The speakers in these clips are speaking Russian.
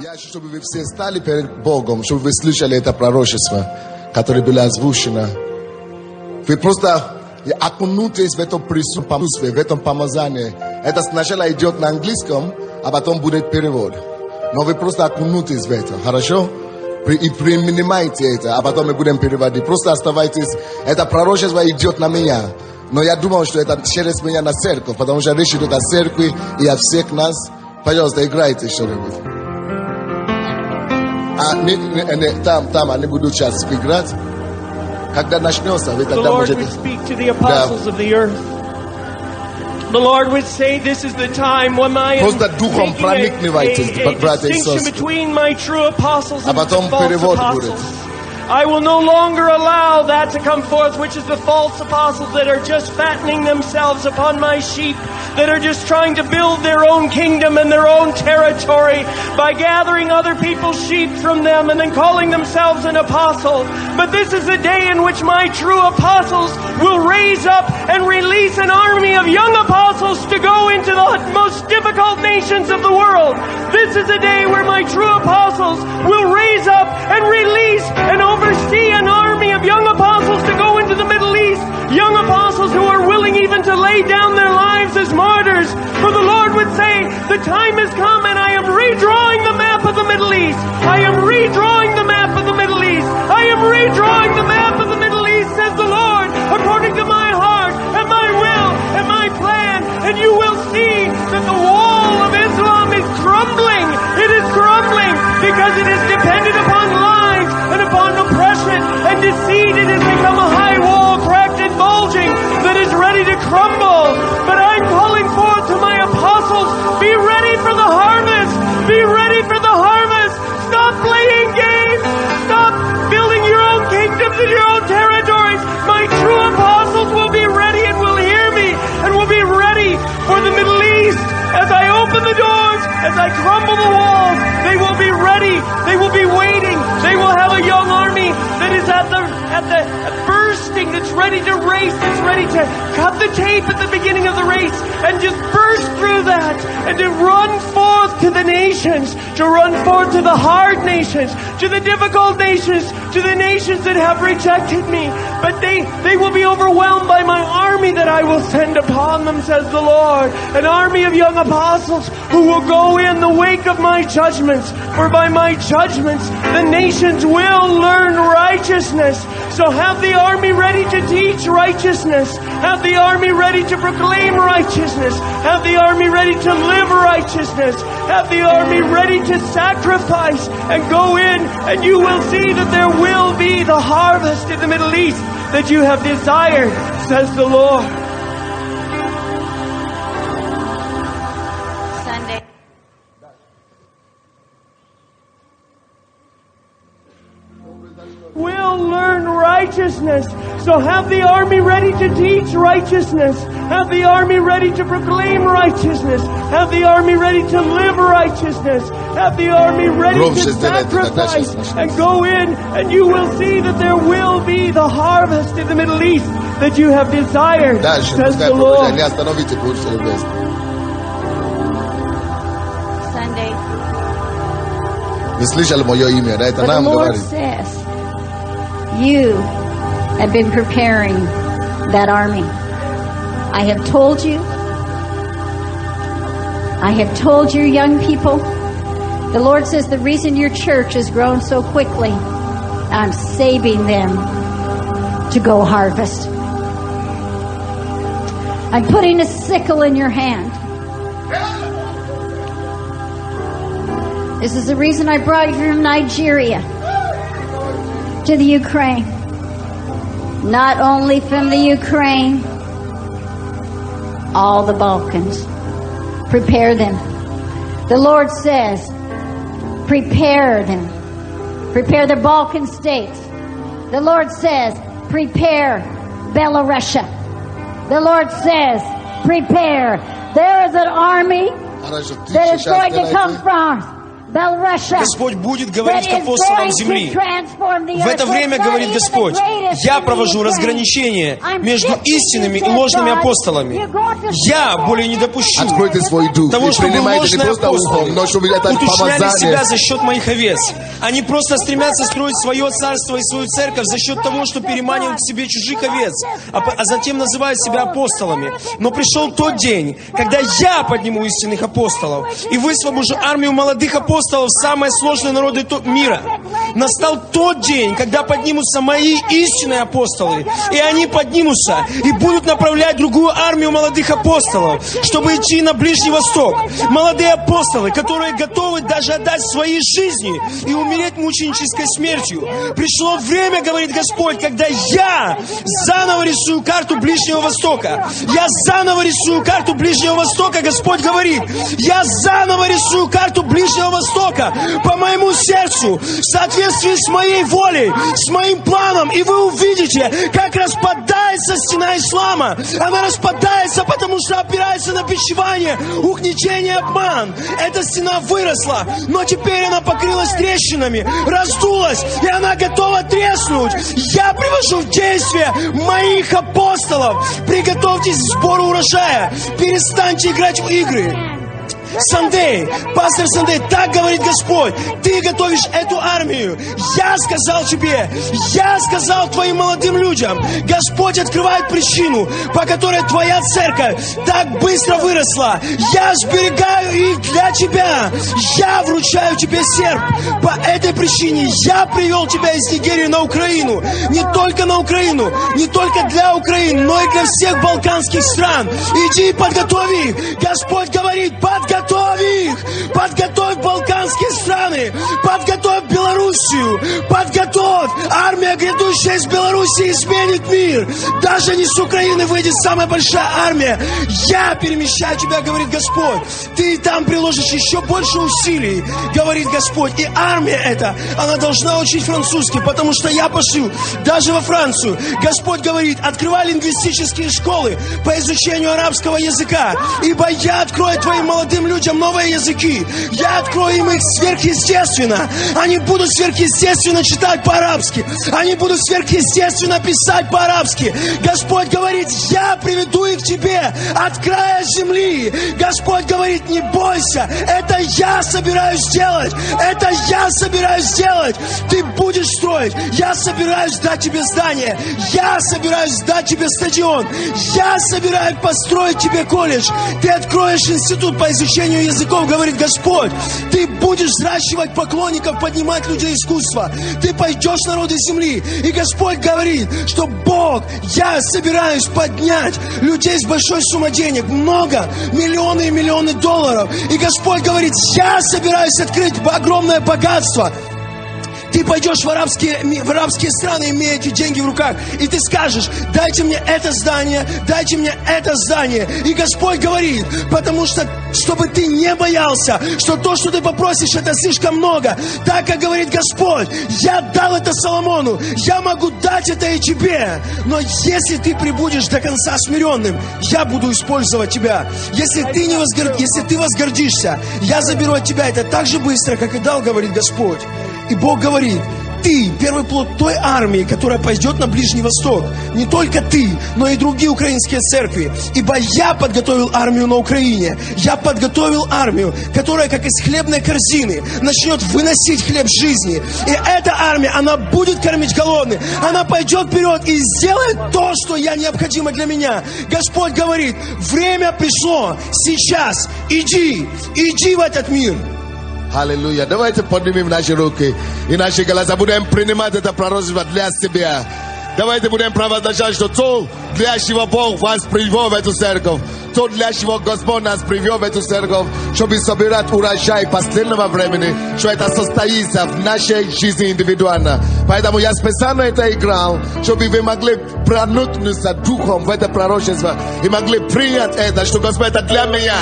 Я ищу, чтобы вы все стали перед Богом, чтобы вы слышали это пророчество, которое было озвучено. Вы просто окунутесь в это присутствие, в этом помазании. Это сначала идет на английском, а потом будет перевод. Но вы просто окунутесь в это, хорошо? И принимайте это, а потом мы будем переводить. Просто оставайтесь. Это пророчество идет на меня. Но я думал, что это через меня на церковь, потому что речь идет о церкви и о всех нас. Пожалуйста, играйте что-нибудь. Там они будут сейчас играть. Когда начнется, вы тогда можете... The Lord would say, this is the time when I am making a distinction between my true apostles and the false apostles. I will no longer allow that to come forth, which is the false apostles that are just fattening themselves upon my sheep, that are just trying to build their own kingdom and their own territory by gathering other people's sheep from them and then calling themselves an apostle. But this is a day in which my true apostles will raise up and release an army of young apostles to go into the most difficult nations of the world. This is a day where my true apostles will raise up and release and oversee an army of young apostles to go into the Middle East. Young apostles who are willing even to lay down their lives as martyrs. For the Lord would say, the time has come and I am redrawing the map of the Middle East. I am redrawing the map of the Middle East. I am redrawing the map of the Middle East, says the Lord, according to my heart and my will and my plan. And you will see that the wall of Islam is crumbling. It is crumbling because it is dependent upon lies and upon oppression and deceit. It has become a high wall, cracked and bulging, that is ready to crumble. But I'm calling forth to my apostles, be ready for the harvest. Be ready for the harvest. Stop playing games. Stop building your own kingdoms and your own territories. My true apostles will be ready and will hear me and will be ready for the Middle East. As I open the doors, as I crumble the walls, they will be ready. They will be waiting. They will have a young army that is at the bursting, that's ready to race, that's ready to cut the tape at the beginning of the race and just burst through that and to run forth to the nations, to run forth to the hard nations, to the difficult nations, to the nations that have rejected me. But they will be overwhelmed by my army that I will send upon them, says the Lord. An army of young apostles who will go in the wake of my judgments. For by my judgments, the nations will learn righteousness. So have the army ready to teach righteousness. Have the army ready to proclaim righteousness. Have the army ready to live righteousness. Have the army ready to sacrifice and go in, and you will see that there will be the harvest in the Middle East that you have desired, says the Lord. Sunday. Will learn righteousness. So have the army ready to teach righteousness. Have the army ready to proclaim righteousness. Have the army ready to live righteousness. Have the army ready to sacrifice and go in, and you will see that there will be the harvest in the Middle East that you have desired, says the Lord. Sunday. But the Lord says, you have been preparing that army. I have told you, young people, the Lord says the reason your church has grown so quickly, I'm saving them to go harvest. I'm putting a sickle in your hand. This is the reason I brought you from Nigeria to the Ukraine. Not only from the Ukraine, all the Balkans. Prepare them. The Lord says, prepare them. Prepare the Balkan states. The Lord says, prepare Belarusia. The Lord says, prepare. There is an army that is going to come from. Господь будет говорить к апостолам земли. В это время, говорит Господь, я провожу разграничение между истинными и ложными апостолами. Я более не допущу того, чтобы ложные апостолы уточняли себя за счет моих овец. Они просто стремятся строить свое царство и свою церковь за счет того, что переманивают к себе чужих овец, а затем называют себя апостолами. Но пришел тот день, когда я подниму истинных апостолов и высвобожу армию молодых апостолов в самые сложные народы мира. Настал тот день, когда поднимутся мои истинные апостолы, и они поднимутся и будут направлять другую армию молодых апостолов, чтобы идти на Ближний Восток. Молодые апостолы, которые готовы даже отдать свои жизни и умереть мученической смертью. Пришло время, говорит Господь, когда я заново рисую карту Ближнего Востока. Я заново рисую карту Ближнего Востока, Господь говорит. Я заново рисую карту Ближнего Востока по моему сердцу, в соответствии с моей волей, с моим планом. И вы увидите, как распадается стена ислама. Она распадается, потому что опирается на бичевание, угнетение, обман. Эта стена выросла, но теперь она покрылась трещинами, раздулась, и она готова треснуть. Я привожу в действие моих апостолов. Приготовьтесь к сбору урожая. Перестаньте играть в игры. Сандей, пастор Сандей, так говорит Господь, ты готовишь эту армию. Я сказал тебе, я сказал твоим молодым людям, Господь открывает причину, по которой твоя церковь так быстро выросла. Я сберегаю их для тебя. Я вручаю тебе серп. По этой причине я привел тебя из Нигерии на Украину. Не только на Украину, не только для Украины, но и для всех балканских стран. Иди подготовь их. Господь говорит, подготовь их, подготовь балканские страны, подготовь Белоруссию, подготовь. Армия, грядущая из Белоруссии, изменит мир. Даже не с Украины выйдет самая большая армия. Я перемещаю тебя, говорит Господь. Ты там приложишь еще больше усилий, говорит Господь. И армия эта, она должна учить французский, потому что я пошлю даже во Францию. Господь говорит, открывай лингвистические школы по изучению арабского языка, ибо я открою твоим молодым людям новые языки. Я открою им их сверхъестественно. Они будут сверхъестественно читать по-арабски. Они будут сверхъестественно писать по-арабски. Господь говорит, я приведу их к тебе от края земли. Господь говорит, не бойся. Это я собираюсь сделать. Это я собираюсь сделать. Ты будешь строить. Я собираюсь дать тебе здание. Я собираюсь дать тебе стадион. Я собираюсь построить тебе колледж. Ты откроешь институт по изучению языков, говорит Господь. Ты будешь взращивать поклонников, поднимать людей искусства. Ты пойдешь в народы земли. И Господь говорит, что Бог, я собираюсь поднять людей с большой суммой денег. Много, миллионы и миллионы долларов. И Господь говорит, я собираюсь открыть огромное богатство. Ты пойдешь в арабские страны, имея эти деньги в руках, и ты скажешь, дайте мне это здание, дайте мне это здание. И Господь говорит, потому что, чтобы ты не боялся, что то, что ты попросишь, это слишком много. Так, как говорит Господь, я дал это Соломону, я могу дать это и тебе. Но если ты прибудешь до конца смиренным, я буду использовать тебя. Если ты возгордишься, я заберу от тебя это так же быстро, как и дал, говорит Господь. И Бог говорит, ты первый плод той армии, которая пойдет на Ближний Восток. Не только ты, но и другие украинские церкви. Ибо я подготовил армию на Украине. Я подготовил армию, которая, как из хлебной корзины, начнет выносить хлеб жизни. И эта армия, она будет кормить голодных. Она пойдет вперед и сделает то, что необходимо для меня. Господь говорит, время пришло. Сейчас иди в этот мир. Аллилуйя. Давайте поднимем наши руки и наши голоса. Будем принимать это пророчество для себя. Давайте будем провозглашать, что то, для чего Бог вас привел в эту церковь, то, для чего Господь нас привел в эту церковь, чтобы собирать урожай последнего времени, что это состоится в нашей жизни индивидуально. Поэтому я специально это играл, чтобы вы могли проникнуться духом в это пророчество и могли принять это, что Господь, это для меня.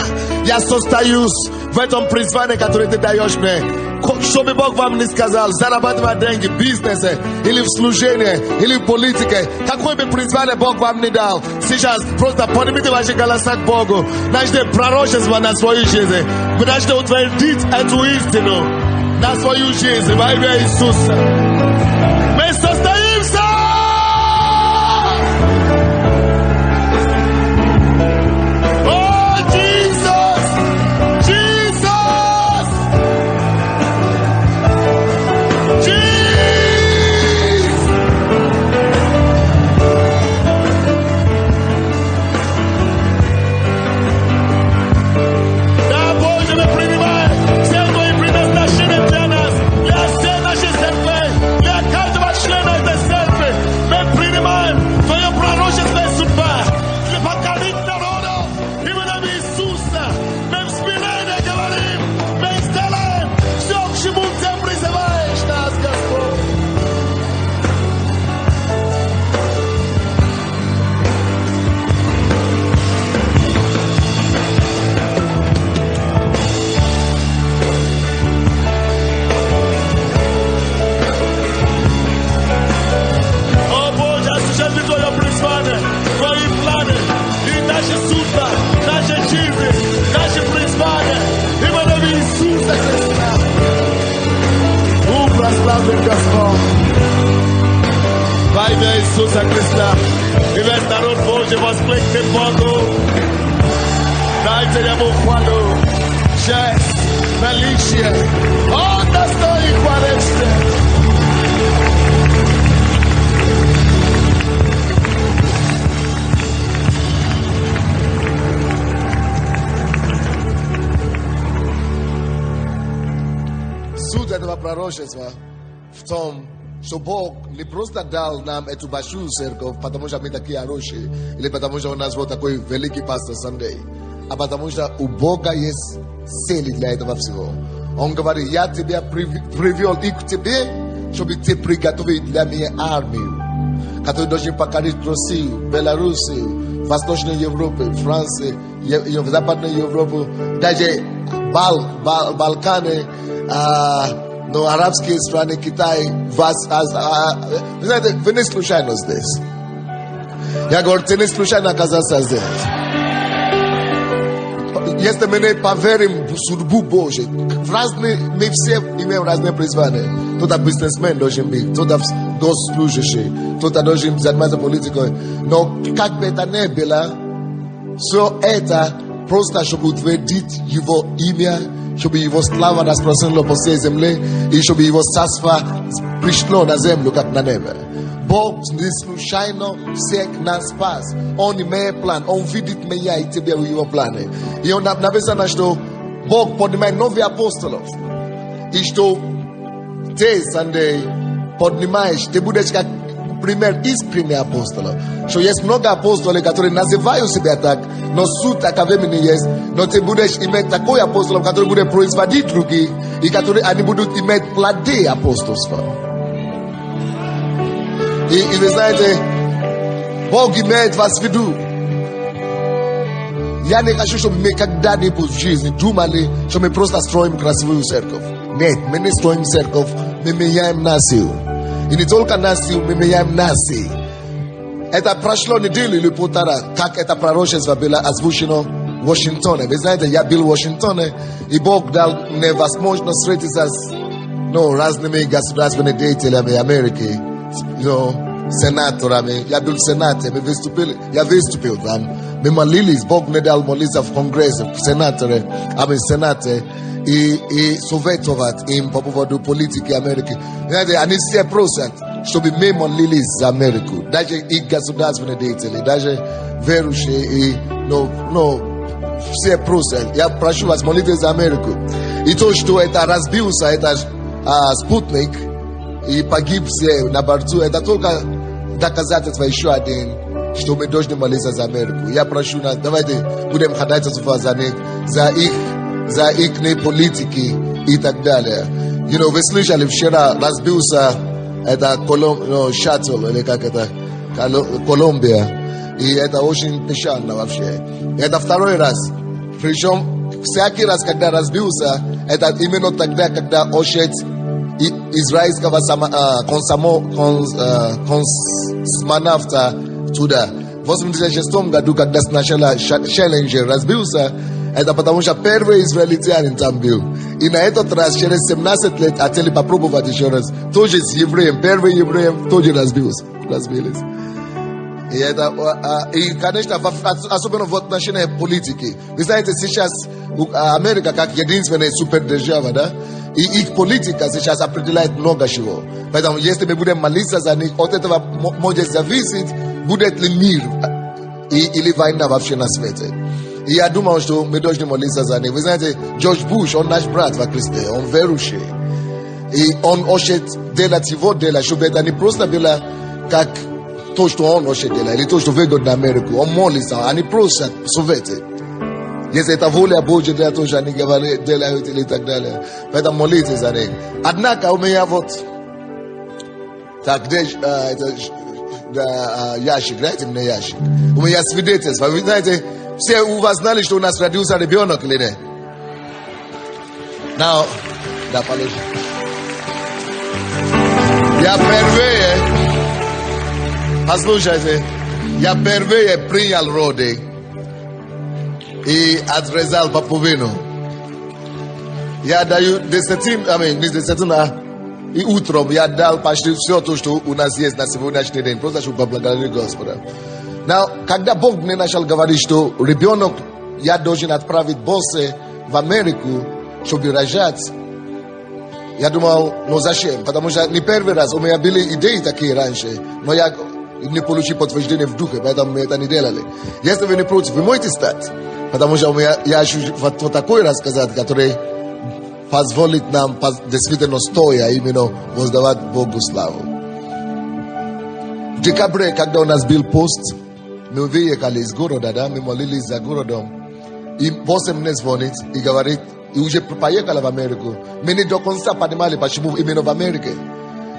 Я состоюсь в этом призвании, которое ты даешь мне. чтобы Бог вам не сказал, зарабатывать деньги, бизнес, или в служении, или в политике, какое бы призвание Бог вам не дал, сейчас просто поднимите ваши голоса к Богу, начните пророчество на свою жизнь, вы начните утвердить эту истину на свою жизнь во имя Иисуса. Мы состоимся! Во имя Иисуса Христа. И весь народ Божий воскликнет Богу. Дайте Ему хвалу, честь, величие. Он достоин хвалы всех. Суть этого пророчества в том, что Бог не просто дал нам эту большую церковь, потому что мы такие хорошие, или потому что у нас вот такой великий пастор Сандей, а потому что у Бога есть цели для этого всего. Он говорит, я тебя привел и к тебе, чтобы ты приготовил для меня армию, которая должна покорить Россию, Белоруссию, Восточную Европу, Францию, Западную Европу, даже Балканы, но арабские страны, Китай, вы знаете, вы не случайно здесь. Я говорю, ты не случайно оказался здесь. Если мы не поверим в судьбу Божию, мы все имеем разные призвания. Кто-то бизнесмен должен быть, кто-то госслужащий, кто-то должен заниматься политикой. Но как бы это ни было, все это просто чтобы утвердить его имя, чтобы его слава распространила по всей земле, и чтобы его царство пришло на землю, как на небе. Бог не случайно всех нас спас. Он имеет план, он видит меня и тебя в его плане. И он написано, что Бог поднимает новых апостолов. И что ты, Сандей, поднимаешь, ты будешь как пример искренний апостол. Что есть много апостолов, которые называют себя так, но суть таковыми не есть. Но ты будешь иметь такой апостолов, который будет производить других, и которые они будут иметь плоды апостольства. И вы знаете, Бог имеет вас в виду. Я не хочу, чтобы мы когда-нибудь в жизни думали, что мы просто строим красивую церковь. Нет, мы не строим церковь, мы меняем нацию. И не только нацию, мы меняем нации. Это прошло неделю или полтора, как это пророчество было озвучено в Вашингтоне. Вы знаете, я был в Вашингтоне, и Бог дал мне возможность встретиться с разными государственными деятелями Америки, сенаторами. Я был в Сенате, я выступил там. Мы молились, Бог мне дал молиться в Конгрессе, в Сенате, и советовать им по поводу политики Америки. Знаете, они все просят, чтобы мы молились за Америку. Даже и государственные деятели, даже верующие, и все просят. Я прошу вас, молитесь за Америку. И то, что это разбился, это спутник, и погиб все на борту, это только доказательство еще один, что мы должны молиться за Америку. Я прошу нас, давайте будем ходатайствовать за их политики и так далее. Вы слышали, вчера разбился это шаттл, или как это, Колумбия. И это очень печально вообще. Это второй раз. Причем всякий раз, когда разбился, Это именно тогда, когда Ошет израильского космонавта туда. В 1986 году, когда сначала Челленджер разбился, это потому что первый израильтянин там был. И на этот раз, через 17 лет, хотели попробовать еще раз. Тоже с евреем, первый евреем тоже разбились. И, конечно, особенно в отношении политики. Вы знаете, сейчас Америка как единственная супердержава, да? И их политика сейчас определяет много чего. Поэтому, если мы будем молиться за них, от этого может зависеть, будет ли мир или война вообще на свете. И я думал, что мы должны молиться за них. Вы знаете, Джордж Буш, он наш брат во Христе, он верующий. И он хочет делать его дело, чтобы это не просто было как то, что он хочет делать, или то, что выгодно Америку. Он молится, они просят советы. Если это воля Божья, для того, что они делают или так далее. Поэтому молитесь за них. Однако у меня вот... Так, где это ящик? Дайте мне ящик. У меня свидетельство. Вы знаете, все у вас знали, что у нас родился ребенок или нет? Now, да, положи. Я впервые, послушайте, я впервые принял роды и отрезал пуповину. Я даю не десятина, и утром я дал почти все то, что у нас есть на сегодняшний день, просто чтобы поблагодарить Господа. Но когда Бог мне начал говорить, что ребенок я должен отправить босса в Америку, чтобы рожать, я думал, ну зачем? Потому что не первый раз, у меня были идеи такие раньше, но я не получил подтверждение в духе, поэтому мы это не делали. Если вы не против, вы можете стать, потому что я хочу вот такой рассказать, который позволит нам действительно стоя именно воздавать Богу славу. В декабре, когда у нас был пост, мы выехали из города, да, мы молились за городом, и босс мне звонит и говорит, и уже поехала в Америку. Мы не до конца понимали, почему именно в Америке.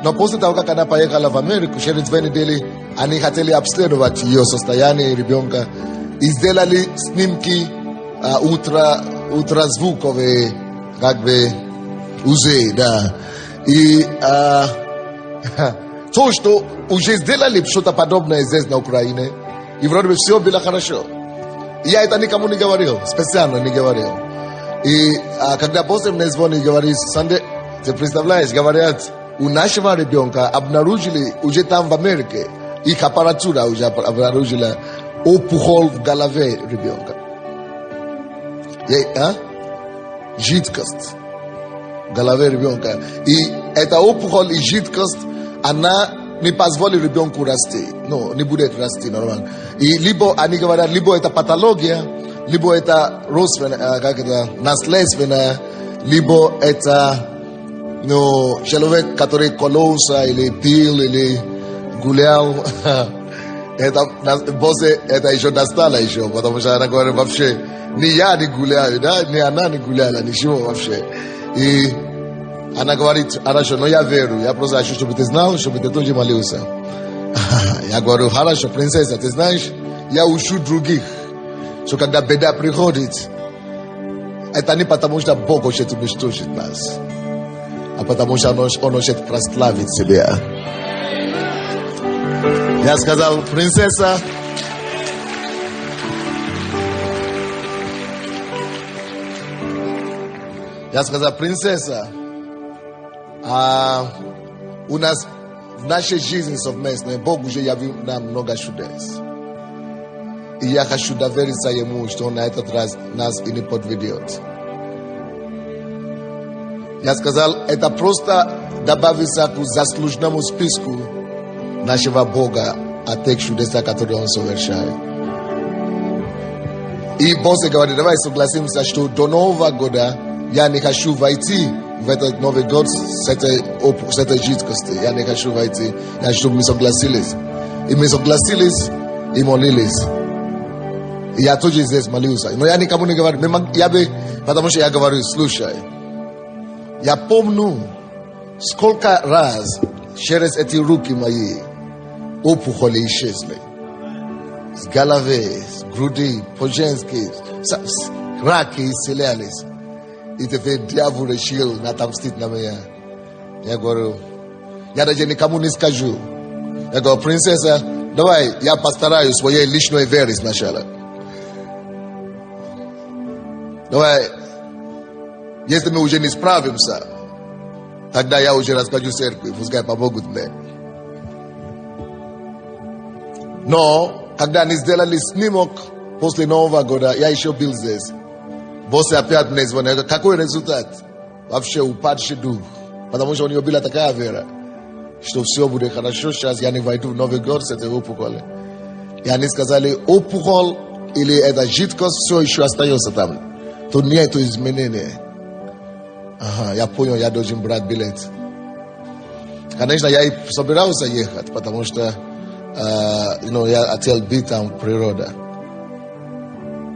Но после того, как она поехала в Америку, через 2 недели, они хотели обследовать ее состояние ребенка и сделали снимки ультразвуковые, как бы, УЗИ, да. И то, что уже сделали что-то подобное здесь на Украине, и вроде бы все было хорошо. Я это никому не говорил, специально не говорил. И когда босс мне звонит и говорит, Санде, ты представляешь, говорят, у нашего ребенка обнаружили уже там в Америке, их аппаратура уже обнаружила опухоль в голове ребенка. Жидкость в голове ребенка. И эта опухоль и жидкость, она не позволит ребенку расти. Ну, не будет расти нормально. И либо, они говорят, либо это патология, либо это наследственное, либо это человек, который кололся или пил, или гулял. Это еще достало еще, потому что она говорит вообще, ни я не гуляю, да, ни она не гуляла, ничего вообще. И она говорит, хорошо, но я верю, я просто хочу, чтобы ты знал, чтобы ты тоже молился. Я говорю, хорошо, принцесса, ты знаешь, я учу других, что когда беда приходит, это не потому, что Бог хочет уничтожить нас, а потому что Он хочет прославить себя. Я сказал, принцесса, у нас в нашей жизни совместной Бог уже явил нам много чудес. И я хочу довериться Ему, что Он на этот раз нас и не подведет. Я сказал, это просто добавится к заслуженному списку нашего Бога от тех чудес, которые Он совершает. И босс говорит, давай согласимся, что до Нового года я не хочу войти в этот Новый год с этой жидкостью. Я не хочу войти. Я хочу, чтобы мы согласились. И мы согласились и молились. И я тоже здесь молился. Но я никому не говорю. Потому что я говорю, слушай, я помню, сколько раз через эти руки мои опухоли исчезли. С головы, с груди, по-женски, раки исцелялись. и теперь дьявол решил отомстить на меня. Я говорю, я даже никому не скажу. Я говорю, принцесса, давай я постараюсь своей личной верой сначала. Давай, если мы уже не справимся, тогда я уже расскажу церкви, пускай помогут мне. Но, когда они сделали снимок после Нового года, я еще был здесь. Босс опять мне звонил. Я говорю, какой результат? Вообще упадший дух. Потому что у него была такая вера, что все будет хорошо. Сейчас я не войду в Новый год с этой опухолью. И они сказали, опухоль или эта жидкость все еще остается там. Тут нет изменения. Ага, я понял, я должен брать билет. Конечно, я и собирался ехать, потому что я хотел быть там природа.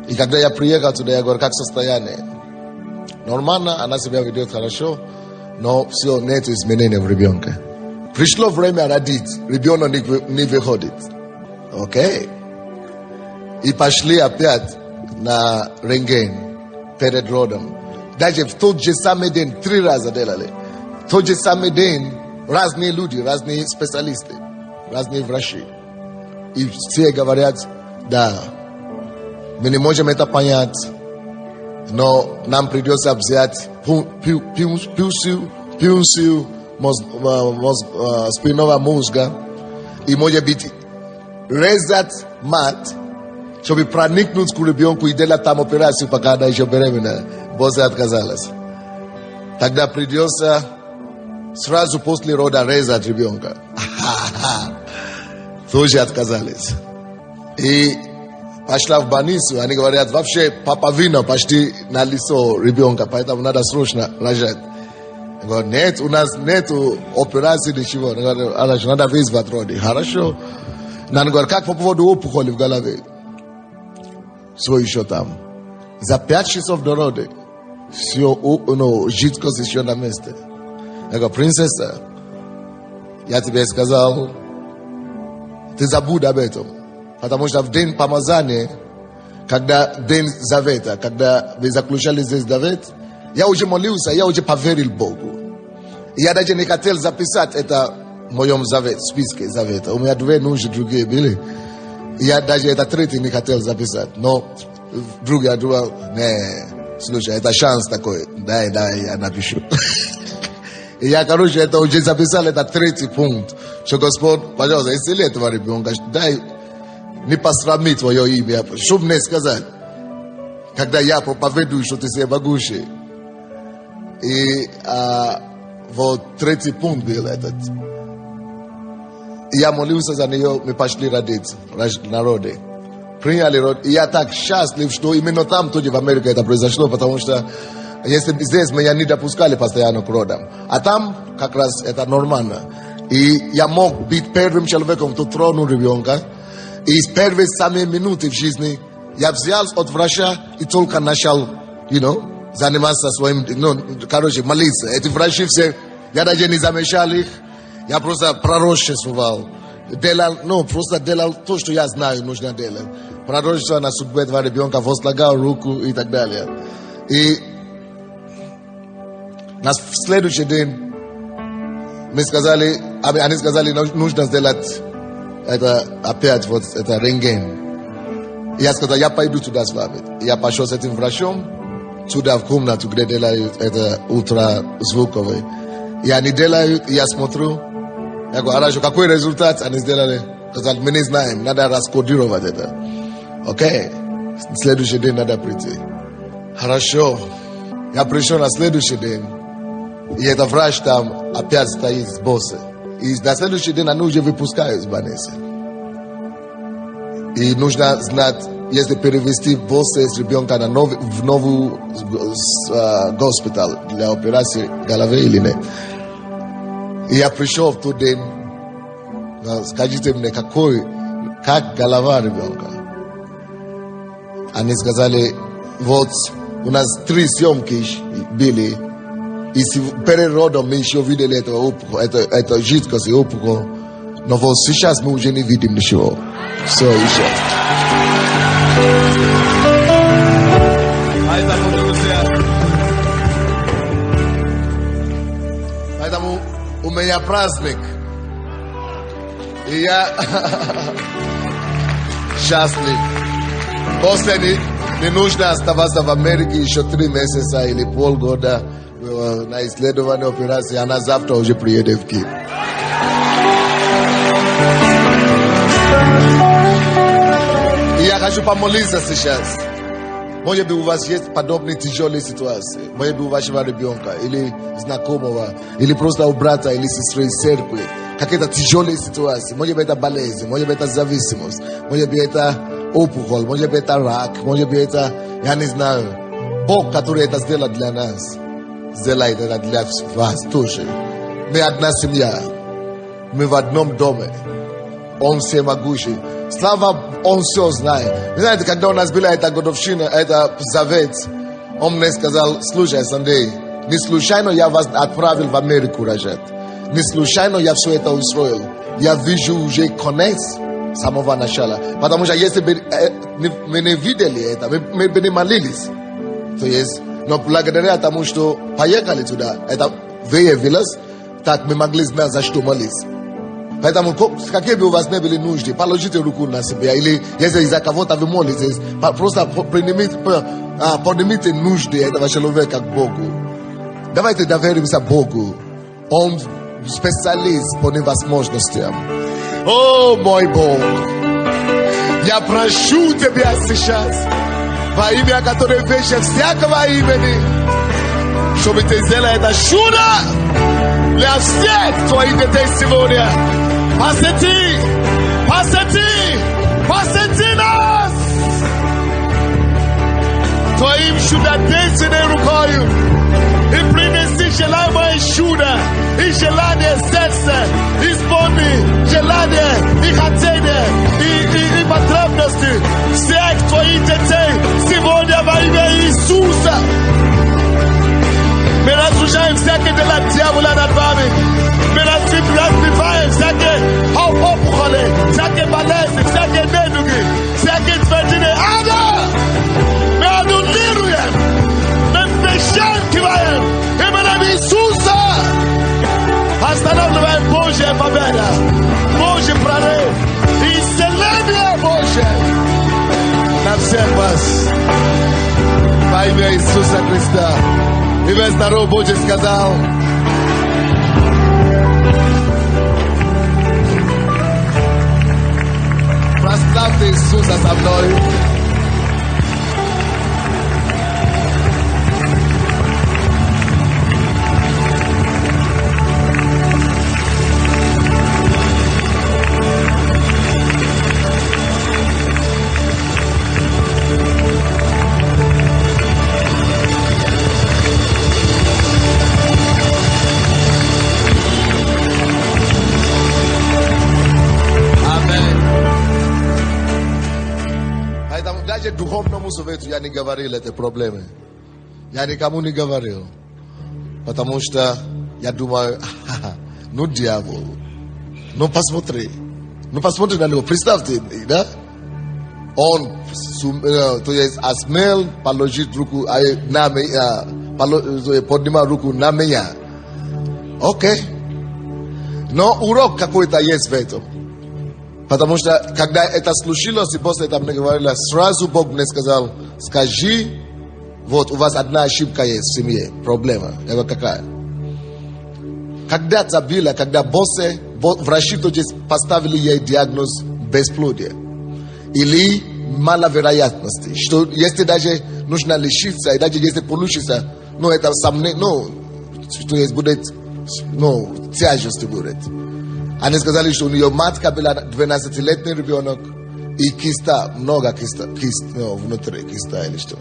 И когда я приехал туда, я говорю, как состояние? Нормально, она себя ведет хорошо, но все, нет изменения в ребенке. Пришло время родить, ребенок не выходит. Окей. И пошли опять на рентген перед родом. Даже в тот же самый день 3 раза делали. В тот же самый день разные люди, разные специалисты, разные врачи. И все говорят, да, мы не можем это понять, но нам придется взять пункцию спинного мозга и, может быть, резать мать, чтобы проникнуть к ребенку и делать там операцию, пока она еще беременна. Босс отказалась. Тогда придется сразу после рода резать ребенка. Тоже отказались. И пошла в больницу, они говорят, вообще паповина почти на лицо ребенка, поэтому надо срочно рожать. Я говорю, нет, у нас нет операции ничего. Я говорю, хорошо, надо вызвать роды. Хорошо. Она говорит, как по поводу опухоли в голове? Все еще там. За 5 часов до роды все, жидкость еще на месте. Я говорю, принцесса, я тебе сказал, ты забудь об этом. Потому что в день помазания, когда день завета, когда вы заключали здесь завет, я уже молился, я уже поверил Богу. Я даже не хотел записать это в моем списке завета. У меня 2 нужды другие были. Я даже это 3 не хотел записать. Но вдруг я думал, слушай, это шанс такой. Дай, я напишу. И я, это уже записал, это 3 пункт. Что Господь, пожалуйста, исцели этого ребенка. Дай, не посрами твое имя. Чтобы мне сказать, когда я проповедую, что ты всемогущий. И вот 3 пункт был этот. И я молился за нее, мы пошли родить на роды. Приняли род. И я так счастлив, что именно там, тоже в Америке это произошло, потому что если здесь меня не допускали постоянно к родам. А там как раз это нормально. И я мог быть первым человеком, кто тронул ребенка. И с первой самой минуты в жизни я взял от врача и только начал, заниматься своим, молиться. Эти врачи все, я даже не замечал их. Я просто пророчествовал. Просто делал то, что я знаю, нужно делать. Пророчество на судьбу этого ребенка, возлагал руку и так далее. И на следующий день они сказали, нужно сделать это опять, вот это рентген. И я сказал, я пойду туда с вами. Я пошел с этим врачом туда в комнату, где делают это ультразвуковый. И они делают, и я смотрю. Я говорю, хорошо, какой результат они сделали? Сказали, мы не знаем, надо раскодировать это. Окей, следующий день надо прийти. Хорошо, я пришел на следующий день. И этот врач там опять стоит с боссом. И на следующий день они уже выпускают с больницы. И нужно знать, если перевести босса с ребенка в новый госпиталь для операции головы или нет. И я пришел в тот день, скажите мне, как голова ребенка? Они сказали, вот у нас 3 съемки были, и перед родом мы еще видели это жидкость и опухоль, но вот сейчас мы уже не видим ничего. Все еще. меня праздник. И я счастлив. После не нужно оставаться в Америке еще 3 месяца или полгода на исследование операции. Она завтра уже приедет в Киев. И я хочу помолиться сейчас. Может быть, у вас есть подобные тяжелые ситуации. Может быть, у вашего ребенка или знакомого, или просто у брата или сестры из церкви. Какие-то тяжелые ситуации. Может быть, это болезнь, может быть, это зависимость, может быть, это опухоль, может быть, это рак, может быть, это, я не знаю. Бог, который это сделал для нас, сделает это для вас тоже. Мы одна семья. Мы в одном доме. Он всемогущий. Слава, он все знает. Вы знаете, когда у нас была эта годовщина, это завет, он мне сказал: слушай, Андрей, не случайно я вас отправил в Америку рожать. Не случайно я все это устроил. Я вижу уже конец с самого начала. Потому что если бы мы не видели это, мы бы не молились. То есть, но благодаря тому, что поехали туда, это выявилось, так мы могли знать, за что молиться. Поэтому, какие бы у вас не были нужды, положите руку на себя. Или если из-за кого-то вы молитесь, просто поднимите нужды этого человека к Богу. Давайте доверимся Богу. Он специалист по невозможностям. О, мой Бог, я прошу Тебя сейчас, во имя, которое выше всякого имени, чтобы Ты сделал это чудо для всех Твоих детей сегодня. Посети нас Твоим чудодейственной рукою и принеси желаемое чудо и желание сердца, исполни желание и хотение и потребности всех Твоих детей сегодня во имя Иисуса. Мы разрушаем всякие дела дьявола над вами. Мы разбиваем всякие опухоли, всякие болезни, всякие недуги, всякие твердыни ада. Мы аннулируем, мы перещелкиваем именем Иисуса. Останавливаем Божья победа, Божий прорыв и исцеление Божье на всех вас. Во имя Иисуса Христа. И весь народ Божий сказал: прославьте Иисуса со мной. Духовному совету я не говорил эти проблемы. Я никому не говорил. Потому что я думаю: ну дьявол, ну посмотри на него. Представьте, да? Он, то есть, осмел положить руку на меня, поднимать руку на меня. Окей. Но урок какой-то есть в этом. Потому что, когда это случилось, и после этого мне говорили, сразу Бог мне сказал: скажи, вот у вас одна ошибка есть в семье, проблема. Я говорю: какая? Когда-то было, когда врачи поставили ей диагноз бесплодия. Или маловероятности. Что если даже нужно лечиться, и даже если получится, ну это сомнение, ну, что есть будет, ну, тяжесть будет. Они сказали, что у нее матка была 12-летний ребенок и киста, много киста, внутри киста или что,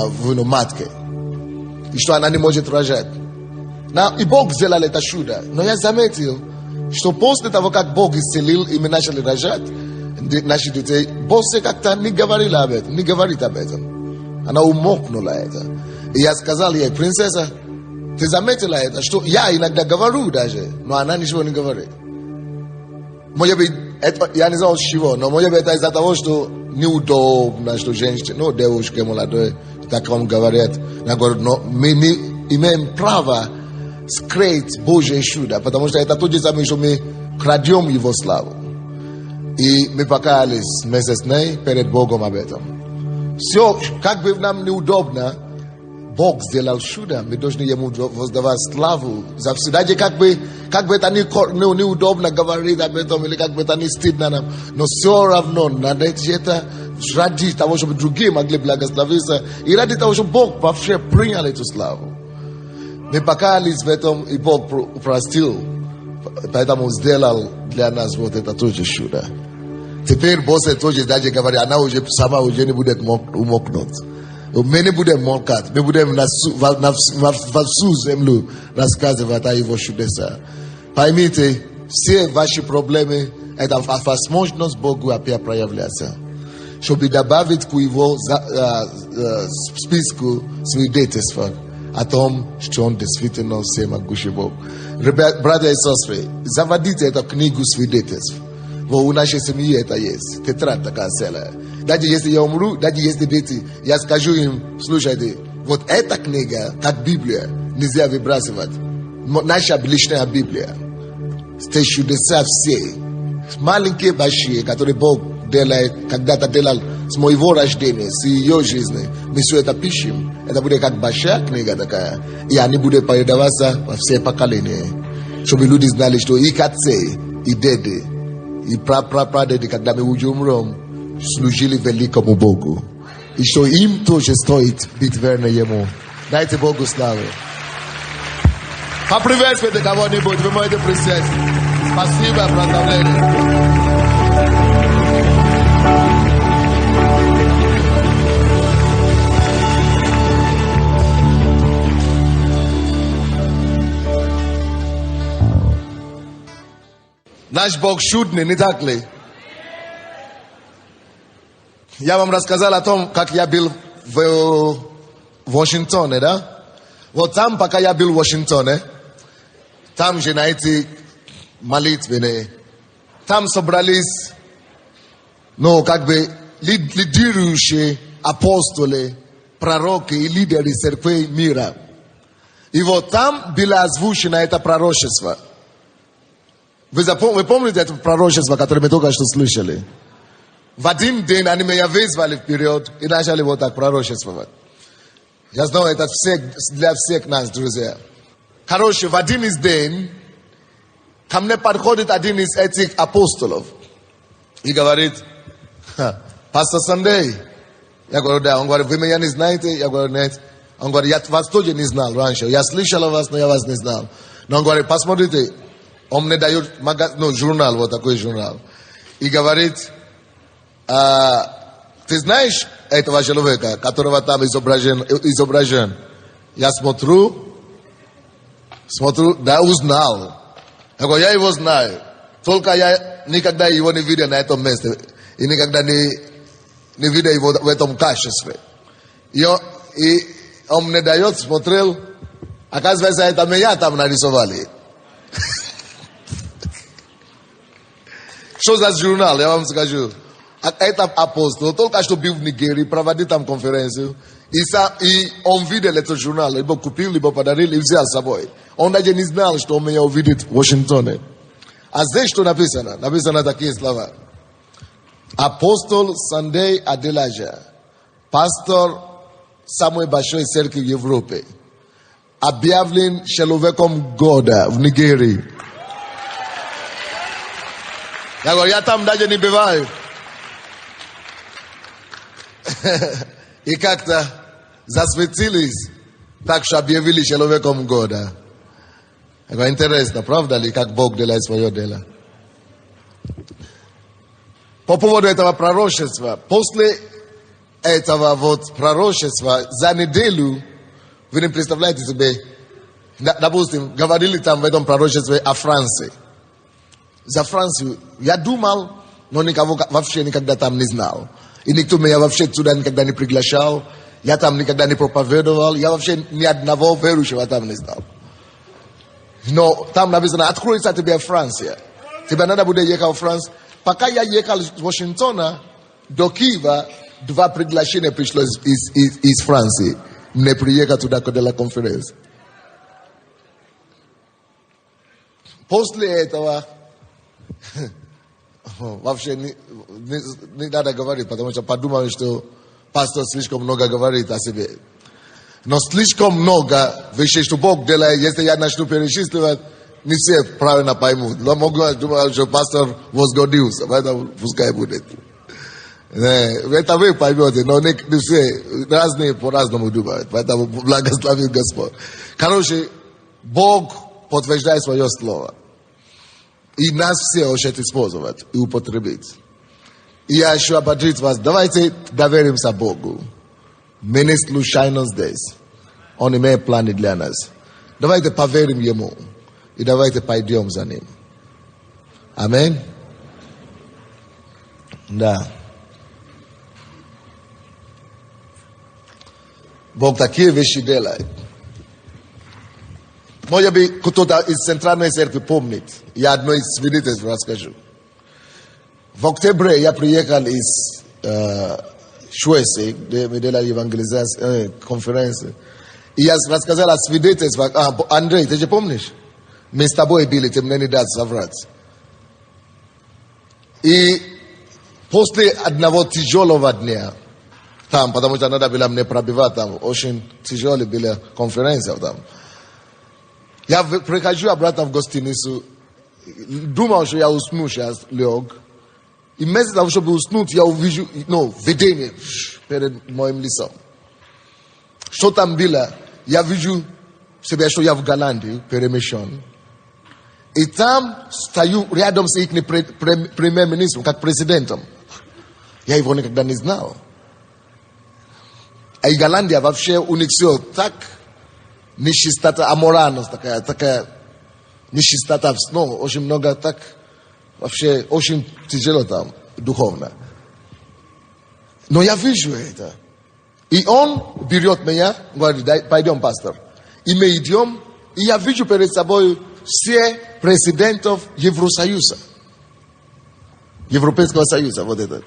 в матке. И что она не может рожать. И Бог сделал это чудо. Но я заметил, что после того, как Бог исцелил, и мы начали рожать наши детей, Бог как-то не говорил об этом, не говорит об этом. Она умолкнула это. И я сказал ей: принцесса, ты заметила это? Что я иногда говорю даже, но она ничего не говорит. Может быть, это, я не знаю чего, но может быть это из-за того, что неудобно, что женщины, ну, девушки молодые, так вам говорят. Я говорю: но мы не имеем права скрыть Божье чудо, потому что это то же самое, что мы крадем Его славу. И мы покаялись вместе с ней перед Богом об этом. Все, как бы нам неудобно, Бог сделал чудо, мы должны Ему воздавать славу за все. Даже как бы это неудобно говорить об этом, или как бы это не стыдно нам, но все равно надо это ради того, чтобы другие могли благословиться, и ради того, чтобы Бог вообще принял эту славу. Мы покаялись в этом, и Бог простил, поэтому сделал для нас вот это тоже чудо. Теперь после тоже даже говорит, она уже сама уже не будет умокнуть. Мы не будем молкать, мы будем на всю землю рассказывать о Его чудесах. Поймите, все ваши проблемы – это возможность Богу опять проявляться, чтобы добавить к Его списку свидетельств о том, что Он действительно всемогущий Бог. Братья и сестры, заводите эту книгу свидетельств. У нашей семьи это есть. Тетрадь такая целая. Даже если я умру, даже если дети, я скажу им, слушайте, вот эта книга, как Библия, нельзя выбрасывать. Наша личная Библия. Те чудеса все. Маленькие, большие, которые Бог делает, когда-то делал с моего рождения, с ее жизни. Мы все это пишем. Это будет как большая книга такая. И они будут передаваться во все поколения. Чтобы люди знали, что их отцы, и деды, и прадеды, когда мы уже умрем, служили великому Богу. И что им тоже стоит быть верны Ему. Дайте Богу славу. Поприветствуйте кого-нибудь, вы можете присесть. Спасибо, брат Валерий. Наш Бог чудный, не так ли? Я вам рассказал о том, как я был в Вашингтоне, да? Вот там, пока я был в Вашингтоне, там же на эти молитвенные, там собрались, как бы лидирующие апостолы, пророки и лидеры церквей мира. И вот там было озвучено это пророчество. Вы помните это пророчество, которое мы только что слышали? В один день они меня вызвали вперед и начали вот так пророчествовать. Я знаю, это для всех нас, друзья. Короче, в один из дней ко мне подходит один из этих апостолов и говорит: пастор Сандей. Я говорю, да. Он говорит, вы меня не знаете? Я говорю, нет. Он говорит, я вас тоже не знал раньше. Я слышал о вас, но я вас не знал. Но он говорит, посмотрите. Он мне дает журнал, вот такой журнал. И говорит, ты знаешь этого человека, которого там изображен? Я смотрю, да, узнал. Я говорю, я его знаю. Только я никогда его не видел на этом месте. И никогда не видел его в этом качестве. И он мне дает, смотрел. Оказывается, это меня там нарисовали. Что за журнал, я вам скажу. Это апостол, только что был в Нигерии, проводил там конференцию. И он видел этот журнал, либо купил, либо подарил, и взял с собой. Он даже не знал, что он меня увидит в Вашингтоне. А здесь что написано? Написано такие слова. Апостол Сандей Аделаджа, пастор самой большой церкви в Европе, объявлен человеком года в Нигерии. Я говорю, я там даже не бываю. И как-то засветились, так что объявили человеком года. Я говорю, интересно, правда ли, как Бог делает свое дело? По поводу этого пророчества, после этого вот пророчества, за неделю, вы не представляете себе, допустим, говорили там в этом пророчестве о Франции. За Францию я думал, но никого вообще никогда там не знал. И никто меня вообще туда никогда не приглашал. Я там никогда не проповедовал. Я вообще ни одного верующего там не знал. Но там написано, откроется тебе Франция. Тебе надо будет ехать в Францию. Пока я ехал из Вашингтона до Киева, 2 приглашения пришло из Франции. Не приехал туда на конференцию. После этого вообще не надо говорить, потому что подумали, что пастор слишком много говорит о себе. Но слишком много вещей, что Бог делает, если я начну перечисливать, не все правильно поймут. Но могу думать, что пастор возгодился, поэтому пускай будет. Это вы поймете, но не все разные по-разному думают. Поэтому благословит Господь. Короче, Бог подтверждает свое слово. И нас все хочет использовать и употребить. И я хочу ободрить вас. Давайте доверимся Богу. Мы не случайно здесь. Он имеет планы для нас. Давайте поверим Ему. И давайте пойдем за Ним. Аминь. Да. Бог такие вещи делает. Может быть, кто-то из Центральной Церкви помнит. Я одно из свидетельств расскажу. В октябре я приехал из Швеции, где мы делали евангелизацию, конференцию. И я рассказал о свидетельствах. Андрей, ты же помнишь? Мы с тобой были, ты мне не дал соврать. И после одного тяжелого дня, там, потому что надо было мне пробивать, там очень тяжелая была конференция там. Я прихожу обратно в гостиницу, думал, что я усну сейчас, лег. И вместо того, чтобы уснуть, я увижу, видение перед моим лицом. Что там было? Я вижу себя, что я в Голландии, перемещен. И там стою рядом с их премьер-министром, как президентом. Я его никогда не знал. А и Голландия вообще у них все так, нищета, аморальность такая нищета, очень много так, вообще очень тяжело там, духовно. Но я вижу это. И он берет меня, говорит, пойдем, пастор. И мы идем, и я вижу перед собой все президентов Евросоюза. Европейского Союза, вот это.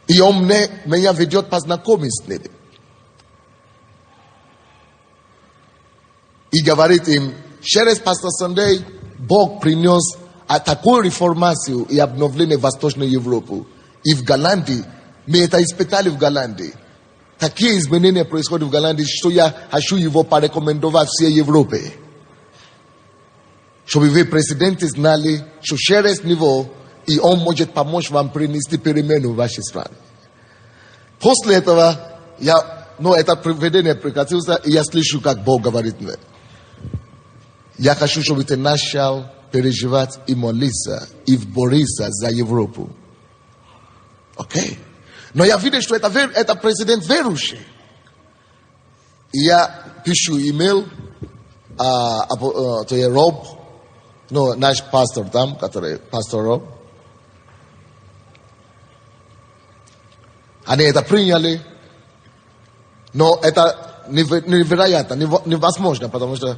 И он меня ведет познакомить с ними. И говорит им, через пастор Сандей Бог принес такую реформацию и обновление Восточной Европы. И в Голландии, мы это испытали в Голландии. Такие изменения происходят в Голландии, что я хочу его порекомендовать всей Европе. Чтобы вы, президенты, знали, что через него, и он может помочь вам принести перемену в вашей стране. После этого, это приведение прекратилось, и я слышу, как Бог говорит мне. Я хочу, чтобы ты начал переживать и молиться, и бороться за Европу. Окей? Но я вижу, что это президент верующий. И я пишу имейл, то есть Роб, наш пастор там, который пастор Роб. Они это приняли, но это невероятно, невозможно, потому что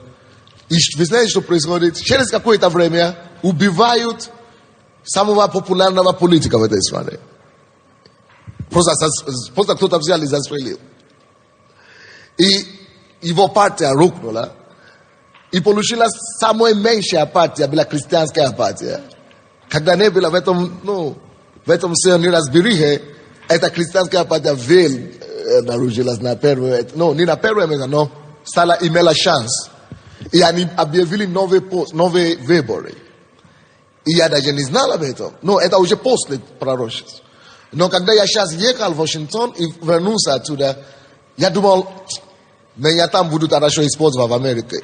вы знаете, что происходит? Через какое-то время убивают самого популярного политика в этой стране. Просто кто-то взял и застрелил. И его партия рухнула. И получилась самая меньшая партия, была христианская партия. Когда не было в этом все неразберихе, эта христианская партия наружилась на первое, не на первое место, но имела шанс. И они объявили новые выборы. И я даже не знал об этом. Это уже после пророчества. Но когда я сейчас ехал в Вашингтон и вернулся оттуда, я думал, меня там будут хорошо использовать в Америке.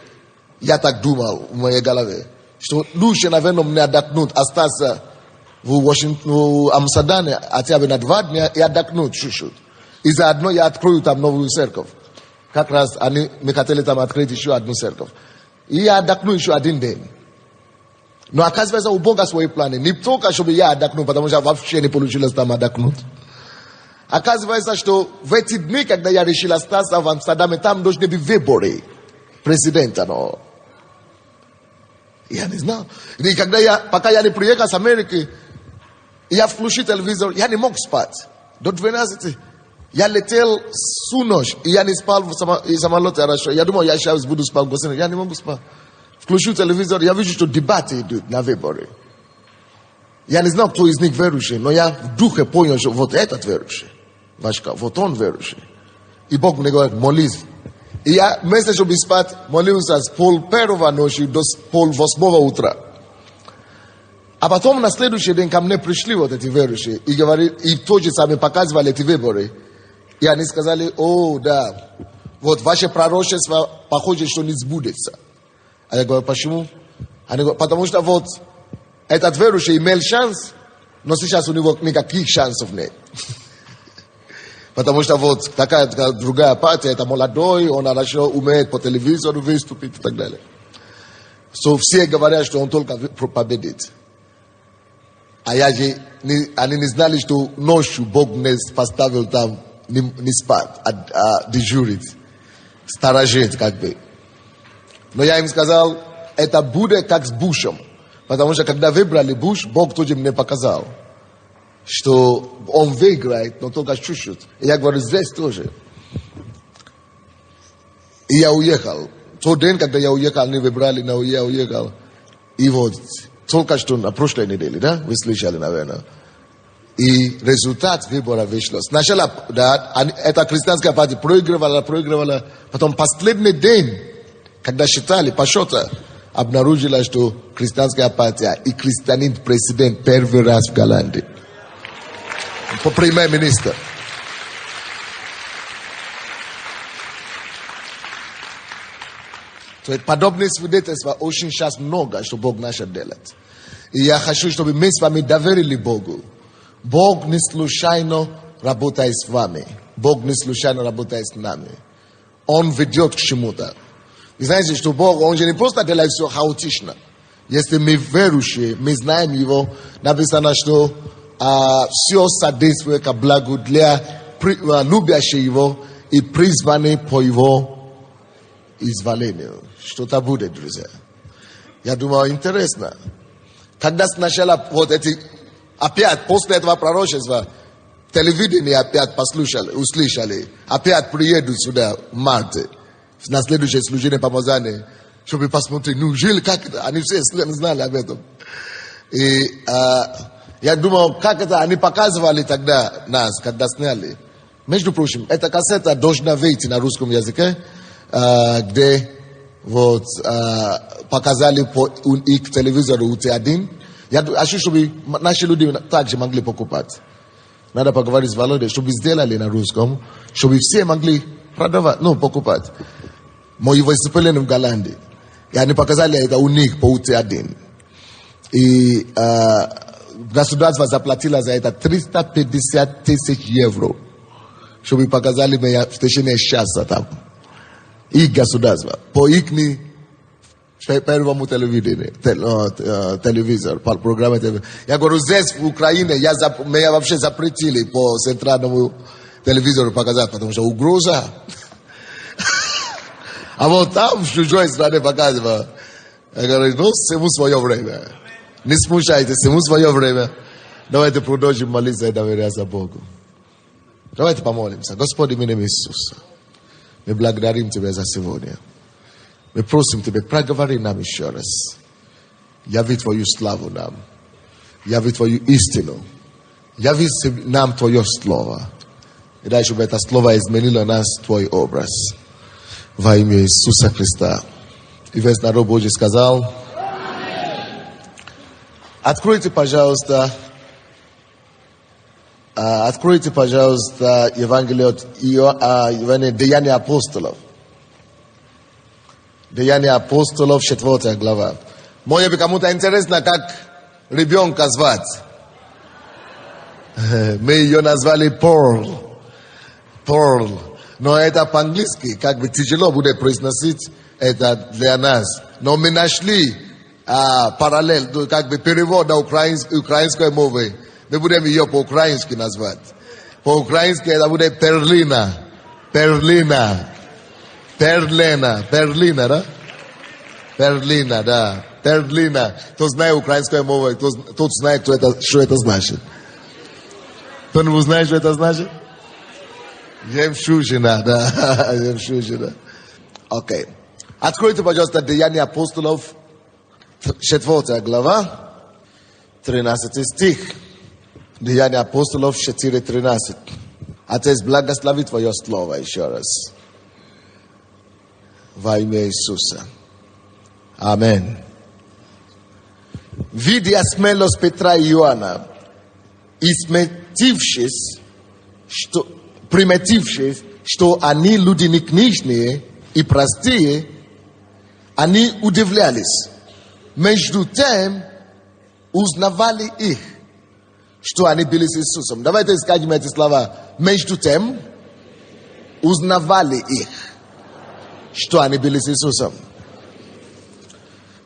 Я так думал в моей голове, что лучше, наверное, мне отдохнуть, остаться в Амстердаме хотя бы на 2 дня и отдохнуть чуть-чуть. И заодно я открою там новую церковь. Как раз мы хотели там открыть еще одну церковь. И я отдохну еще 1 день. Но оказывается, у Бога свои планы. Не только, чтобы я отдохну, потому что вообще не получилось там отдохнуть. Оказывается, что в эти дни, когда я решил остаться в Амстердаме, там должны быть выборы президента. Я не знал. И пока я не приехал с Америки, я включил телевизор, я не мог спать. До 12. Я летел всю ночь, и я не спал в самолете хорошо. Я думал, я сейчас буду спать в гостинице. Я не могу спать. Включу телевизор, я вижу, что дебаты идут на выборы. Я не знал, кто из них верующий, но я в духе понял, что вот этот верующий. Вашка, вот он верующий. И Бог мне говорит, молись. И я вместо, чтобы спать, молился с 1:30 ночи до 7:30 утра. А потом на следующий день ко мне пришли вот эти верующие и говорили, и в то же самое показывали эти выборы. И они сказали, о, да, вот ваше пророчество похоже, что не сбудется. А я говорю, почему? Они говорят, потому что вот этот верующий имел шанс, но сейчас у него никаких шансов нет. Потому что вот такая другая партия, это молодой, он хорошо умеет по телевизору выступить и так далее. Все говорят, что он только победит. А я же, они не знали, что ночью Бог мне поставил там не спать, а дежурить, сторожить как бы. Но я им сказал, это будет как с Бушем. Потому что когда выбрали Буш, Бог тоже мне показал, что он выиграет, но только чуть-чуть. И я говорю, здесь тоже. И я уехал. В тот день, когда я уехал, они выбрали, но я уехал. И вот, только что на прошлой неделе, да, вы слышали, наверное. И результат выбора вышел. Сначала, да, эта христианская партия проигрывала. Потом последний день, когда считали по счету, обнаружила, что христианская партия и христианин-президент первый раз в Голландии. Премьер-министр. Подобных свидетельств очень сейчас много, что Бог начал делать. И я хочу, чтобы мы с вами доверили Богу. Бог не случайно работает с вами. Бог не случайно работает с нами. Он ведет к чему-то. Вы знаете, что Бог, Он же не просто делает все хаотично. Если мы верующие, мы знаем Его, написано, что все содействует ко благу для любящих Его и призваны по Его изволению. Что-то будет, друзья. Я думаю, интересно. Когда сначала вот эти, опять после этого пророчества, телевидение опять услышали, опять приедут сюда в марте, на следующее служение помазания, чтобы посмотреть, ну, жили как это, они все знали об этом. И я думал, как это они показывали тогда нас, когда сняли. Между прочим, эта кассета должна выйти на русском языке, где вот показали по их телевизору УТ1. Я хочу, чтобы наши люди также могли покупать. Надо поговорить с Володей, чтобы сделали на русском, чтобы все могли продавать, ну, покупать. Мои выступления в Голландии. И они показали это у них по УТ1. И государство заплатило за это 350 тысяч евро, чтобы показали меня в течение часа там. И государство. По их первому телевизор, по программе телевизора. Я говорю, здесь в Украине меня вообще запретили по центральному телевизору показать, потому что угроза. А вот там в чужой стране показывают. Я говорю, ну, всему свое время. Не смущайтесь, всему свое время. Давайте продолжим молиться и доверяться Богу. Давайте помолимся. Господи, в имя Иисуса, мы благодарим Тебя за сегодня. Мы просим Тебя, проговори нам еще раз. Яви Твою славу нам. Яви Твою истину. Яви нам Твое Слово. И дай, чтобы это Слово изменило нас, Твой образ. Во имя Иисуса Христа. И весь народ Божий сказал: Откройте, пожалуйста, Евангелие от Деяния апостолов. Деяния апостолов, 4 глава. Может быть, кому-то интересно, как ребенка звать. Мы ее назвали Pearl. Но это по-английски, как бы тяжело будет произносить это для нас. Но мы нашли параллель, как бы перевод на украинской мовы. Мы будем ее по-украински назвать. По-украински это будет Перлина, да? Перлина. Кто знает украинскую мову, тот знает, что это значит. Кто-нибудь знает, что это значит? Жемчужина, да. Жемчужина. Окей. Откройте, пожалуйста, Деяния апостолов, 4 глава, 13 стих. Деяния апостолов 4:13. Отец, благослови Твое Слово еще раз. Во имя Иисуса. Аминь. Видя смелость Петра и Иоанна, и приметившись, что они люди не книжные и простые, они удивлялись. Между тем, узнавали их, что они были с Иисусом. Давайте скажем эти слова. Между тем, узнавали их, что они были с Иисусом.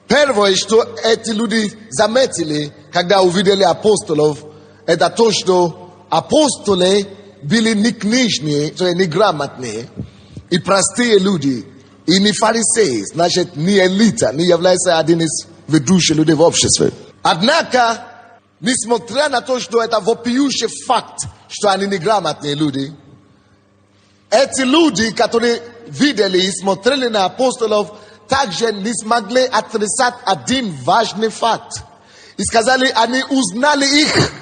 Первое, что эти люди заметили, когда увидели апостолов, это то, что апостолы были не книжные, то есть не грамотные, и простые люди, и не фарисеи, значит, не элита, не является один из ведущих людей в обществе. Однако, несмотря на то, что это вопиющий факт, что они неграмотные люди, эти люди, которые видели и смотрели на апостолов, также не смогли отрицать один важный факт. И сказали, они узнали их.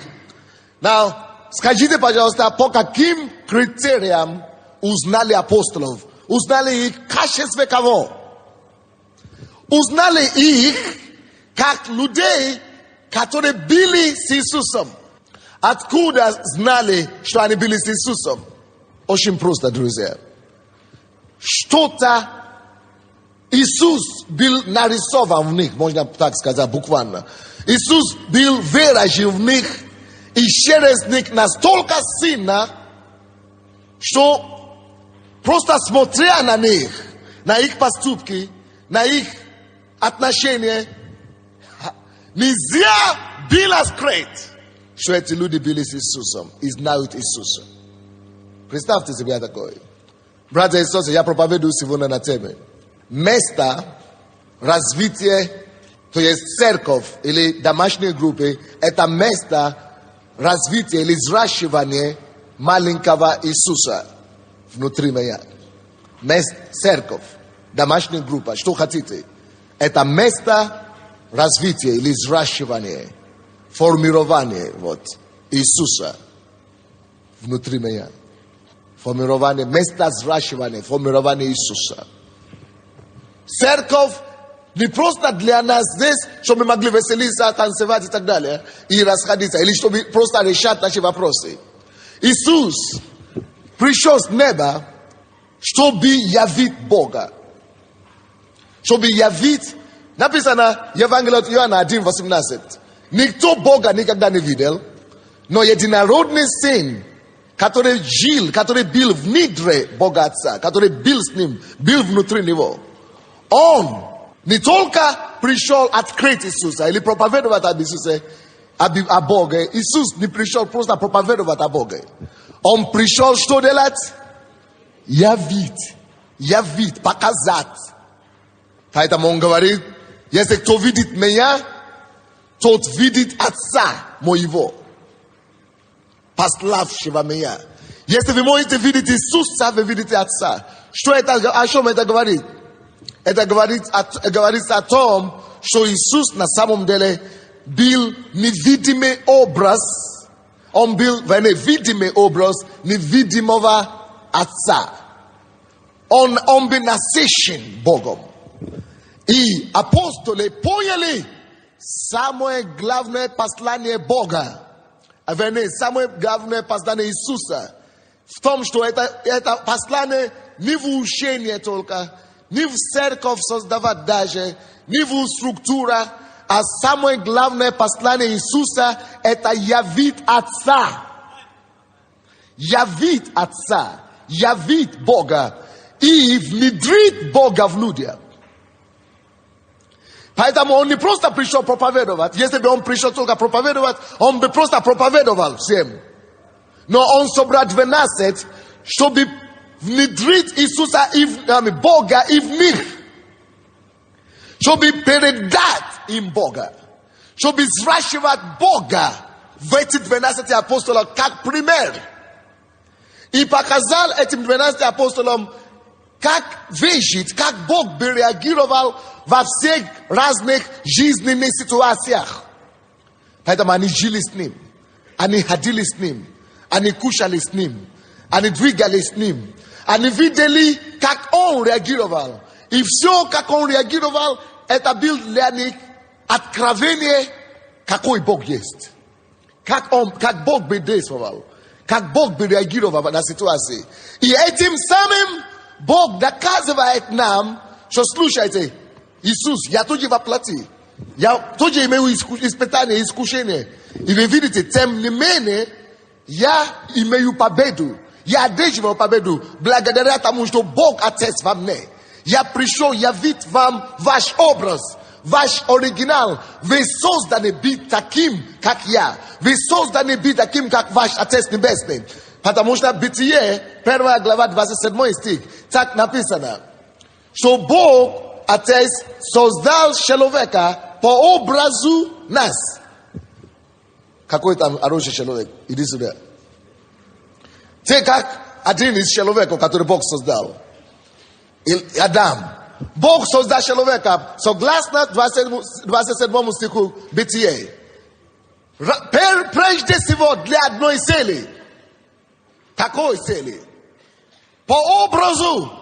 Now, скажите, пожалуйста, по каким критериям узнали апостолов? Узнали их в качестве кого? Узнали их как людей, которые были с Иисусом. Откуда знали, что они были с Иисусом? Очень просто, друзья. Что-то Иисус был нарисован в них, можно так сказать буквально. Иисус был выражен в них и через них настолько сильно, что просто смотря на них, на их поступки, на их отношения, нельзя было скрыть, что эти люди были с Иисусом и знают Иисуса. Представьте себе такое. Братья и сестры, я проповедую сегодня на теме место развития, то есть церковь или домашние группы, это место развития или взращивания маленького Иисуса внутри меня. Церковь, домашняя группа, что хотите. Это место развития или взращивания, формирования Иисуса внутри меня. Формирование, место взращивания, формирование Иисуса. Церковь не просто для нас здесь, чтобы мы могли веселиться, танцевать и так далее, и расходиться, или чтобы просто решать наши вопросы. Иисус пришел с неба, чтобы явить Бога. Чтобы явить, написано в Евангелии от Иоанна 1:18. Никто Бога никогда не видел, но единородный Сын, который жил, который был внутри Бога Отца, который был с Ним, был внутри Него. Он не только пришел открыть Иисуса или проповедовать об Иисусе, о Боге. Иисус не пришел просто проповедовать о Боге. Он пришел что делать? Явить, показать. Поэтому он говорит, если кто видит меня, тот видит Отца моего, пославшего меня. Если вы можете видеть Иисуса, вы видите Отца. О чем это говорит? Это говорится о том, что Иисус на самом деле был невидимый образ. Он был невидимый образ невидимого Отца. Он был насыщен Богом. И апостолы поняли самое главное послание Бога. Самое главное послание Иисуса в том, что это послание не в учении только, не в церковь создавать даже, не в структура, а самое главное послание Иисуса – это явить Отца. Явить Отца, явить Бога и внедрить Бога в людей. Поэтому он не просто пришел проповедовать. Если бы он пришел только проповедовать, он бы просто проповедовал всем. Но он собрал 12, чтобы внедрить Иисуса и Бога и в них. Чтобы передать им Бога. Чтобы взращивать Бога в эти 12 апостолов как пример. И показал этим 12 апостолам как выжить, как Бог бы реагировал во всех разных жизненных ситуациях. Поэтому они жили с ним, они ходили с ним, они кушали с ним, они двигались с ним, они видели, как он реагировал. И все, как он реагировал, это был для них откровение, какой Бог есть. Как Бог бы действовал, как Бог бы реагировал на ситуации. И этим самым Бог доказывает нам, что слушайте, Иисус, я тоже воплоти. Я тоже имею испытание, искушение. И вы видите, тем не менее, я имею победу. Я одерживаю победу благодаря тому, что Бог Отец во мне. Я пришел явить вам ваш образ, ваш оригинал. Вы созданы быть таким, как я. Вы созданы быть таким, как ваш Отец Небесный. Потому что Бытие, 1 глава, 27 стих, так написано, что Бог Отец создал человека по образу нас. Какой там хороший человек? Иди сюда. Ты как один из человеков, который Бог создал. Адам. Бог создал человека согласно 27 стиху Бытие. Прежде всего для одной цели. Какой цели? По образу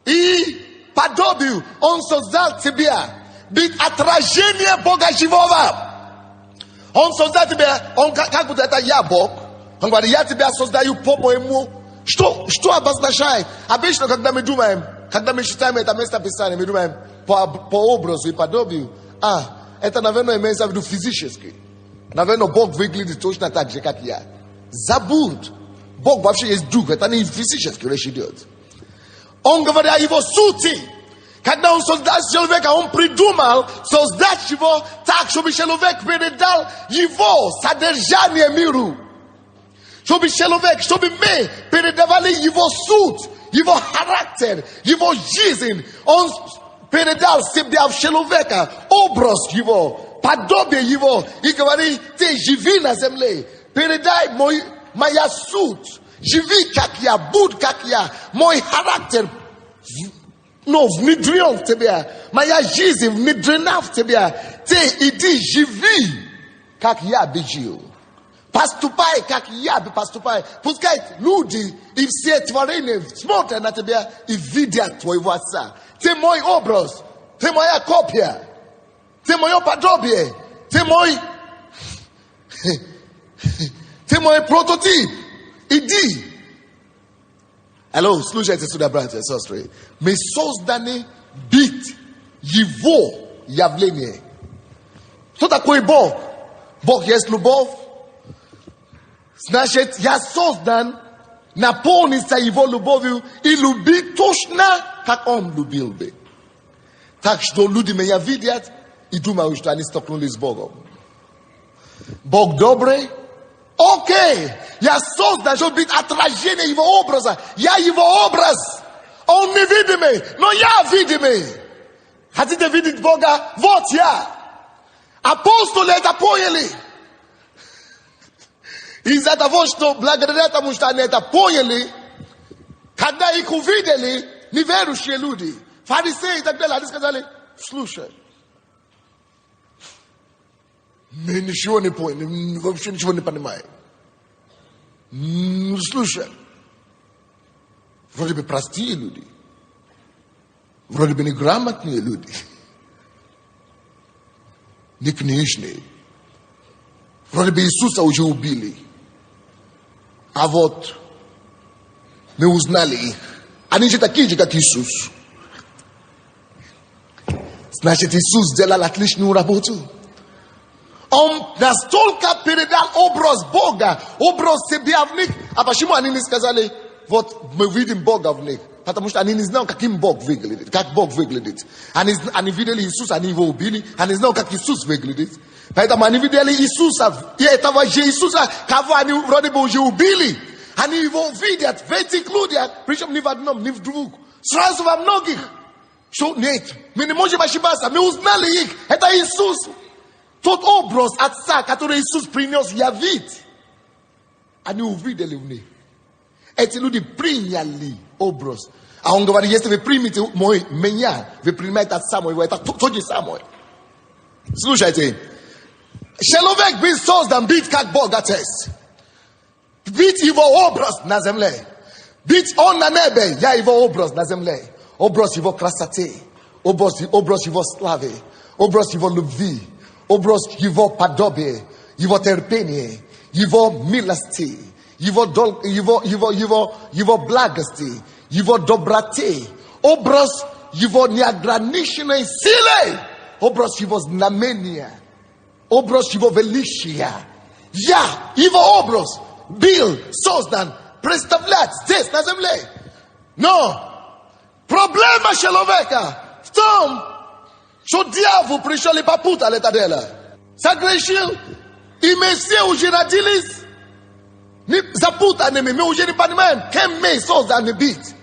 и подобию он создал тебя быть отражением Бога живого. Он создал тебя, он как будто это я Бог. Он говорит, я тебя создаю по моему. Что обозначает? Обычно, когда мы думаем, когда мы читаем это место Писания, мы думаем по образу и подобию. Это, наверное, имеется в виду физически. Наверное, Бог выглядит точно так же, как я. Забудь. Бог вообще есть дух. Это не физически речь идет. Он говорит о его сути. Когда он создал человека, он придумал создать его так, чтобы человек передал его содержание миру. Чтобы мы передавали его суть, его характер, его жизнь. Он передал себя в человека, образ его, подобие его. И говорит, ты живи на земле, передай моя суть. Живи как я, будь как я. Мой характер внедрен в тебя. Моя жизнь внедрена в тебя. Ты иди, живи, как я бы жил. Поступай, как я бы поступаю. Пускай люди и все творения смотрят на тебя и видят твоего Отца. Ты мой образ, ты моя копия, ты мое подобие, ты мой прототип. Иди. Алло, слушайте сюда, братья и сестры. Мы созданы быть его явление. Что такое Бог? Бог есть любовь. Значит, я создан наполниться его любовью и любить точно, как он любил бы. Так что люди меня видят и думают, что они столкнулись с Богом. Бог добрый. Окей, я создан, чтобы быть отражением его образа. Я его образ. Он невидимый, но я видимый. Хотите видеть Бога? Вот я. Апостолы это поняли. Из-за того, что благодаря тому, что они это поняли, когда их увидели, неверующие люди, фарисеи и так далее, они сказали, слушай, мы ничего не поняли, вообще ничего не понимаем. Слушай, вроде бы простые люди, вроде бы неграмотные люди, не книжные, вроде бы Иисуса уже убили. А вот мы узнали их. Они же такие же, как Иисус. Значит, Иисус сделал отличную работу. Он настолько передал образ Бога, образ себя в них. А почему они не сказали, вот мы видим Бога в них? Потому что они не знают, каким Бог выглядит, как Бог выглядит. Они видели Иисуса, они его убили. Они знают, как Иисус выглядит. Поэтому они видели Иисуса, и этого же Иисуса, кого они вроде бы уже убили. Они его видят в этих людях, причем не в одном, не в двух. Сразу во многих. Что нет, мы не можем ошибаться, мы узнали их. Это Иисус. Тот образ Отца, который Иисус принес явить. Они увидели в них. Эти люди приняли образ. А он говорит, если вы примете меня, вы принимаете от самого, это то же самое. Слушайте, человек был создан быть как Бог Отец. Быть его образ на земле. Быть он на небе, я его образ на земле. Образ его красоты, образ его славы, образ его любви, образ его подобия, его терпения, его милости, его благости, его доброты, образ его неограниченной силы, образ его знамения, образ его величия. Я, его образ, был создан представлять здесь, на земле. Но проблема человека в том, что дьявол пришел и попутал это дело. Согрешил, и мы все уже родились запутанными. Мы уже не понимаем, кем мы созданы быть.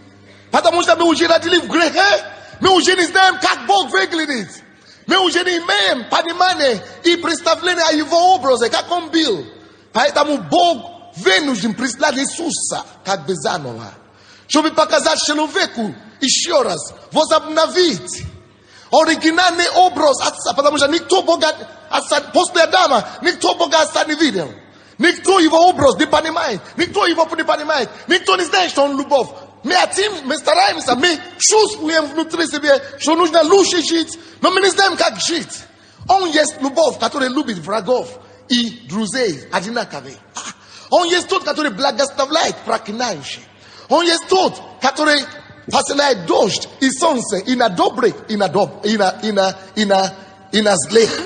Потому что мы уже родились в грехе, мы уже не знаем, как Бог выглядит. Мы уже не имеем понимания и представления о его образе, как он был. Поэтому Бог вынужден прислать Иисуса как бы заново, чтобы показать человеку еще раз, возобновить оригинальный образ Отца, потому что никто Бога Отца, после Адама, никто Бога Отца не видел. Никто его образ не понимает, никто его не понимает, никто не знает, что он любовь. Мы стараемся, мы чувствуем внутри себя, что нужно лучше жить, но мы не знаем, как жить. Он есть любовь, которая любит врагов и друзей одинаковые. Он есть тот, который благословляет проклинающих. Он есть тот, который посылает дождь и солнце и на добрых, и на злых.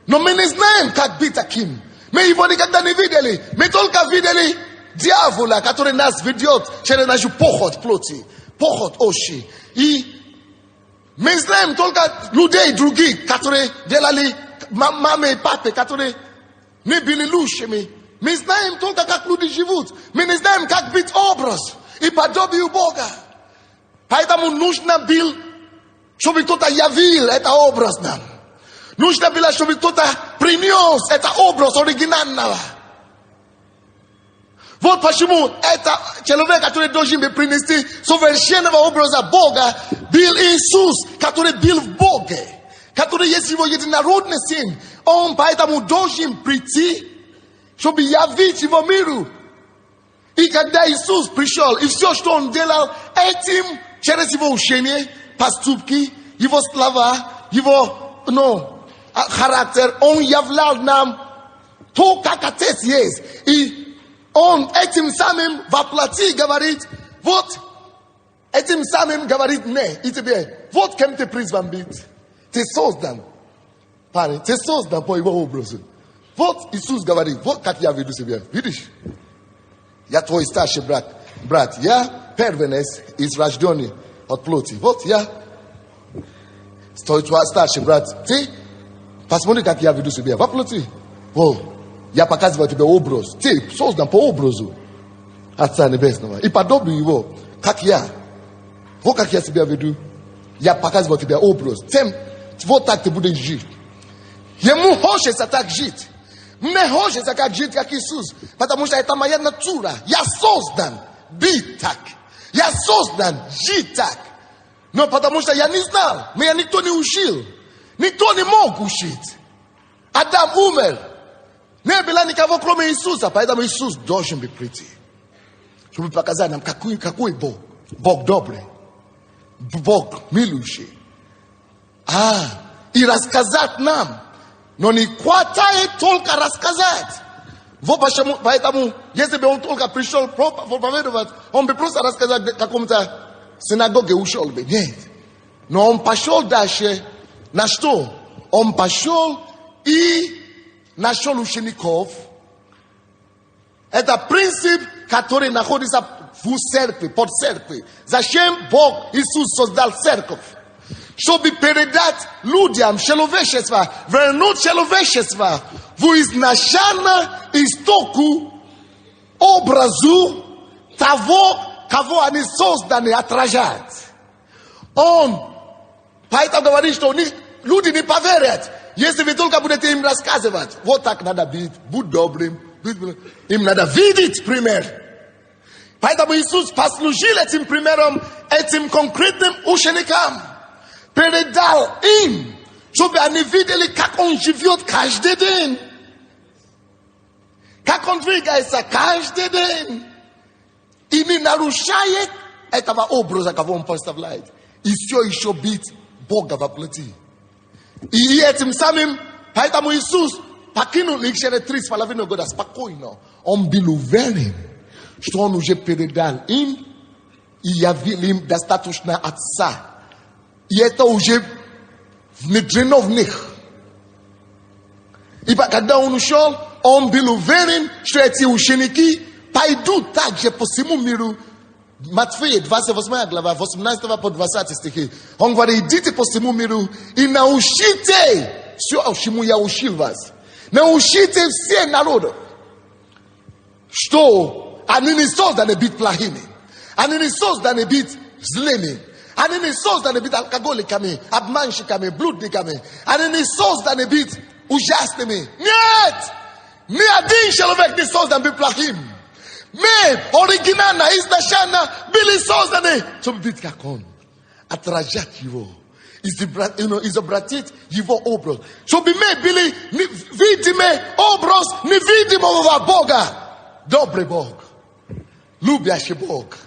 Но мы не знаем, как быть таким. Мы его никогда не видели. Мы только видели дьявола, который нас ведет через наш поход плоти, поход очи. И мы знаем только людей других, которые делали мамы и папы, которые не были лучшими. Мы знаем только, как люди живут. Мы не знаем, как быть образ и подобию Бога. Поэтому нужно было, чтобы кто-то явил это образ нам. Нужно было, чтобы кто-то принес это образ оригинального. Вот почему это человек, который должен принести совершенного образа Бога, был Иисус, который был в Боге, который есть его единородный сын. Он поэтому должен прийти, чтобы явить его миру. И когда Иисус пришел, и все, что он делал, этим, через его учение, поступки, его слова, его характер, он являл нам то, как Отец есть. И он этим самым воплоти говорит, вот, этим самым говорит мне и тебе, вот кем ты призван быть. Ты создан, парень, ты создан по его образу. Вот Иисус говорит, вот как я веду себя. Видишь? Я твой старший брат. Я первенец из рождения от плоти. Вот я твой старший брат. Ты посмотри, как я веду себя. Во плоти. Вот. Я показываю тебе образ. Ты создан по образу Отца Небесного. И подобию его, как я. Вот как я себя веду. Я показываю тебе образ. Вот так ты будешь жить. Ему хочется так жить. Мне хочется как жить, как Иисус. Потому что это моя натура. Я создан быть так. Я создан жить так. Но потому что я не знал. Меня никто не учил. Никто не мог учить. Адам умер. Не было никого, кроме Иисуса. Поэтому Иисус должен быть прийти. Чтобы показать нам, какой Бог. Бог добрый. Бог милующий. И рассказать нам. Но не хватает только рассказать. Вот почему, поэтому, если бы он только пришел проповедовать, он бы просто рассказать в каком-то синагоге ушел бы. Нет. Но он пошел дальше. На что? Он пошел и нашел учеников. Это принцип, который находится в церкви, под церкви. Зачем Бог, Иисус создал церковь? Чтобы передать людям человечество, вернуть человечество в изначально истоку, образу того, кого они созданы отражать. Он поэтому говорит, что люди не поверят, если вы только будете им рассказывать. Вот так надо быть, будь добрым. Им надо видеть пример. Поэтому Иисус послужил этим примером, этим конкретным ученикам. Передал им, чтобы они видели, как Он живет каждый день. Как Он двигается каждый день. И не нарушает этого образа, кого Он поставляет. И все еще бить Бога во плоти. И этим самым, поэтому Иисус покинул их через 3,5 года спокойно. Он был уверен, что Он уже передал им и явил им достаточно Отца. И это уже внедрено в них. И когда Он ушел, Он был уверен, что эти ученики пойдут также по всему миру. Матфея, 28 глава, 18 по 20 стихи. Он говорит, идите по всему миру и научите все, чему я учил вас. Научите все народы, что они не созданы быть плохими. Они не созданы быть злыми. Они не созданы быть алкоголиками, обманщиками, блудниками. Они не созданы быть ужасными. Нет! Ни один человек не создан быть плохим. Мы оригинально, изначально были созданы, чтобы быть как Он. Отражать Его. Изобразить Его образ. Чтобы мы были видимый образ невидимого Бога. Добрый Бог. Любящий Бог.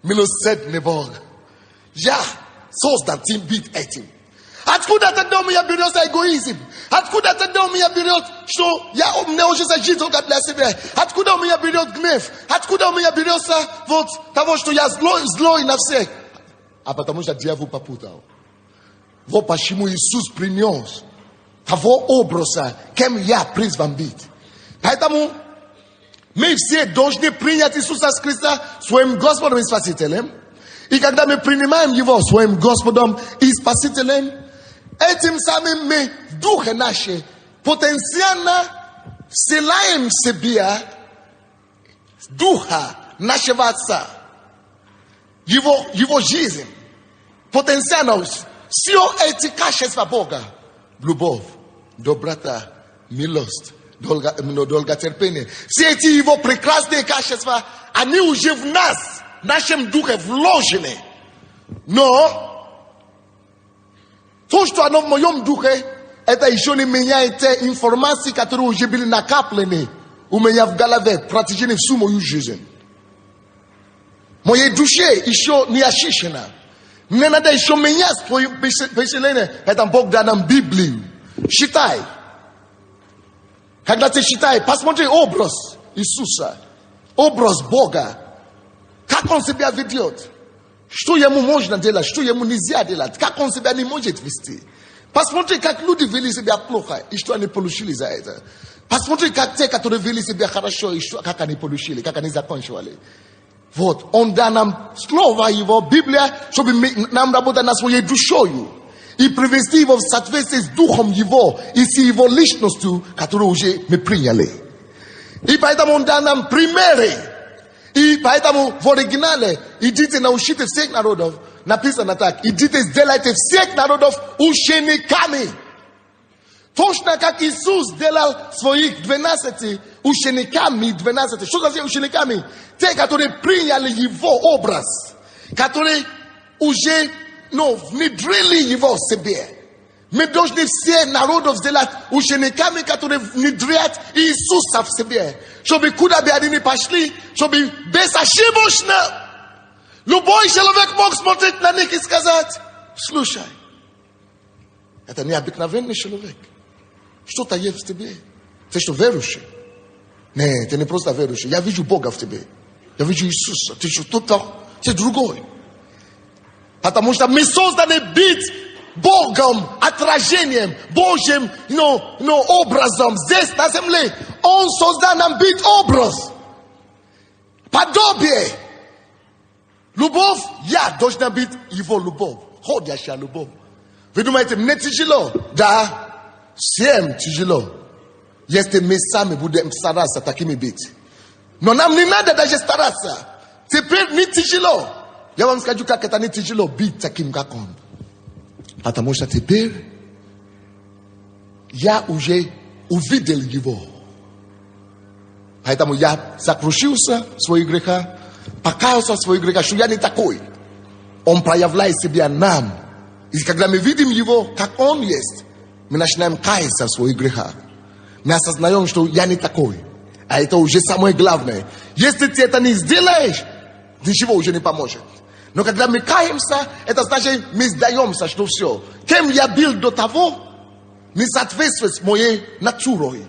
Милосердный Бог. Я создан быть этим. Откуда тогда у меня берется эгоизм? Откуда тогда у меня берет, что мне хочется жить только для себя? Откуда у меня берет гнев? Откуда у меня берется вот того, что я злой на всех? А потому что дьявол попутал. Вот почему Иисус принес того образа, кем я призван быть. Поэтому мы все должны принять Иисуса Христа своим Господом и Спасителем. И когда мы принимаем Его своим Господом и Спасителем, этим самым мы в духе нашем потенциально вселяем в себя духа нашего Отца, его жизнь, потенциально все эти качества Бога, любовь, доброта, милость, долготерпение, все эти Его прекрасные качества, они уже в нас, в нашем духе вложены. Но то, что оно в моем духе, это еще не меняет те информации, которые уже были накоплены у меня в голове в протяжении всю мою жизнь. Моей душе еще не очищена. Мне надо еще менять свое впечатление. Это Бог даст нам Библию. Читай. Когда ты читай, посмотри образ Иисуса. Образ Бога. Как Он себя ведет. Что ему можно делать, что ему нельзя делать, как он себя не может вести. Посмотри, как люди вели себя плохо, и что они получили за это. Посмотри, как те, которые вели себя хорошо, и что, как они получили, как они закончили. Вот, Он дал нам слово Его, Библия, чтобы нам работать над своей душою. И привести его в соответствии с духом Его, и с Его личностью, которую уже мы приняли. И поэтому Он дал нам примеры. И поэтому в оригинале идите научите всех народов. Написано так. Идите сделайте всех народов учениками. Точно как Иисус сделал своих 12 учениками. 12. Что значит учениками? Те, которые приняли Его образ. Которые уже внедрили Его в себе. Мы должны все народов сделать учениками, которые внедрят Иисуса в себе. Чтобы куда бы они ни пошли, чтобы безошибочно любой человек мог смотреть на них и сказать: слушай, это необыкновенный человек. Что-то есть в тебе. Ты что, верующий? Нет, ты не просто верующий. Я вижу Бога в тебе. Я вижу Иисуса. Ты что-то, ты другой. Потому что мы созданы быть Богом, отражением, Божьим образом здесь на земле. Он создал нам быть образ, подобие. Любовь, я должна быть Его любовь, ходящая любовь. Вы думаете, мне тяжело? Да, всем тяжело. Если мы сами будем стараться такими быть. Но нам не надо даже стараться. Теперь не тяжело. Я вам скажу, как это не тяжело быть таким, как Он. Потому что теперь я уже увидел Его. Поэтому я сокрушился в своих грехах. Покаялся в своих грехах, что я не такой. Он проявляет себя нам. И когда мы видим его, как он есть, мы начинаем каяться в своих грехах. Мы осознаем, что я не такой. А это уже самое главное. Если ты это не сделаешь, ничего уже не поможет. Но когда мы каемся, это значит, мы сдаемся, что все. Кем я был до того, не соответствует моей натурой.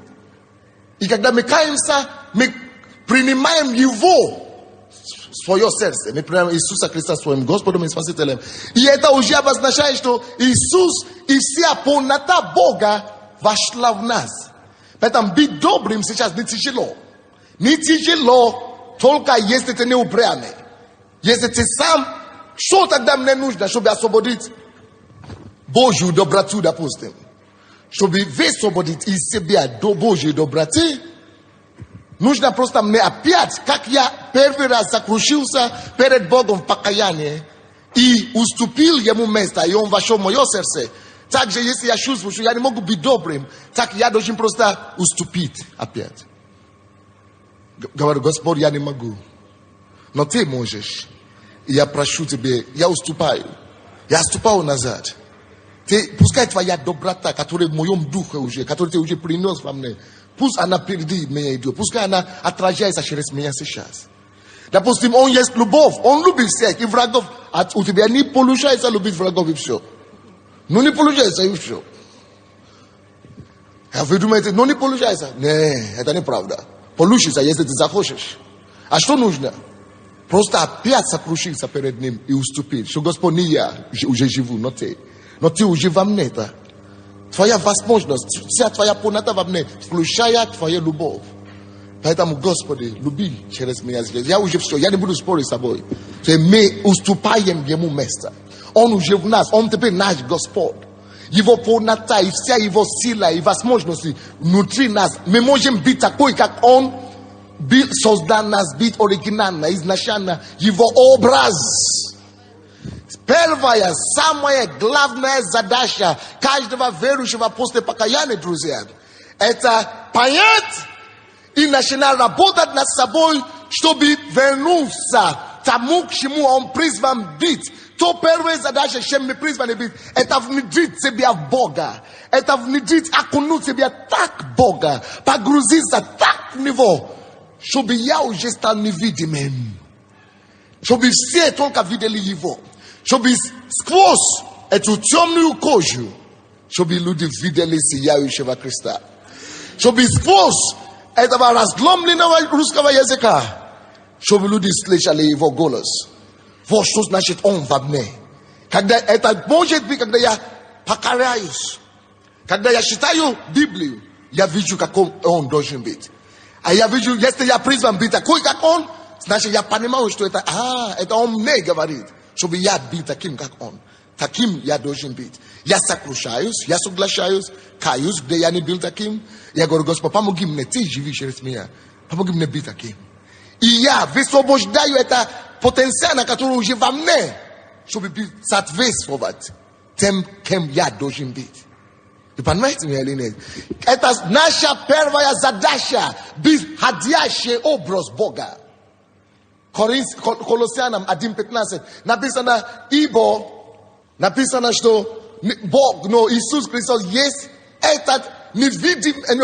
И когда мы каемся, мы принимаем его в свое сердце. Мы принимаем Иисуса Христа своим Господом и Спасителем. И это уже обозначает, что Иисус и вся полнота Бога вошла в нас. Поэтому быть добрым сейчас не тяжело. Не тяжело, только если ты не упрямый. Если ты сам, что тогда мне нужно, чтобы освободить Божью доброту, допустим? Чтобы высвободить из себя до Божьей доброты, нужно просто мне опять, как я первый раз сокрушился перед Богом в покаянии и уступил ему место, и он вошел в мое сердце. Также, если я чувствую, что я не могу быть добрым, так я должен просто уступить опять. Говорю, Господь, я не могу, но ты можешь. И я прошу тебе, я уступаю. Я отступаю назад. Пускай твоя доброта, которая в моем духе уже, которую ты уже принес во мне, пусть она впереди меня идет. Пускай она отражается через меня сейчас. Допустим, он есть любовь. Он любит всех и врагов. А у тебя не получается любить врагов и все. Ну не получается и все. А вы думаете, ну не получается? Не, это неправда. Получится, если ты захочешь. А что нужно? Просто опять сокрушиться перед ним и уступить. Что Господь, не я уже живу, но ты. Но ты уже во мне. Твоя возможность, вся твоя полнота во мне, включая твою любовь. Поэтому, Господи, люби через меня. Я уже все, я не буду спорить с тобой. Мы уступаем ему место. Он уже в нас, он теперь наш Господь. Его полнота и вся его сила и возможности внутри нас. Мы можем быть такой, как он создан нас, быть оригинально, изначально. Его образ. Первая, самая главная задача каждого верующего после покаяния, друзья, это понять и начинать работать над собой, чтобы вернуться тому, к чему он призван быть. То первая задача, чем мы призваны быть, это внедрить себя в Бога. Это внедрить, окунуть себя так в Бога, погрузиться так в Него, чтобы я уже стал невидимым. Чтобы все только видели Его. Чтобы сквозь эту темную кожу, чтобы люди видели сияющего Христа. Чтобы сквозь этого разломленного русского языка, чтобы люди слышали его голос. Вот что значит он во мне. Когда это может быть, когда я покоряюсь, когда я читаю Библию, я вижу, как он должен быть. А я вижу, если я призван быть такой, как он, значит я понимаю, что это он мне говорит. Чтобы я был таким, как он. Таким я должен быть. Я сокрушаюсь, я соглашаюсь, каюсь, где я не был таким. Я говорю, Господь, помоги мне, ты живи через меня. Помоги мне быть таким. И я высвобождаю это потенциал, который уже во мне, чтобы соответствовать тем, кем я должен быть. Вы понимаете меня или нет? Это наша первая задача, быть ходящий образ Бога. Колоссянам 1:15 написано, ибо написано, что Бог, но Иисус Христос есть этот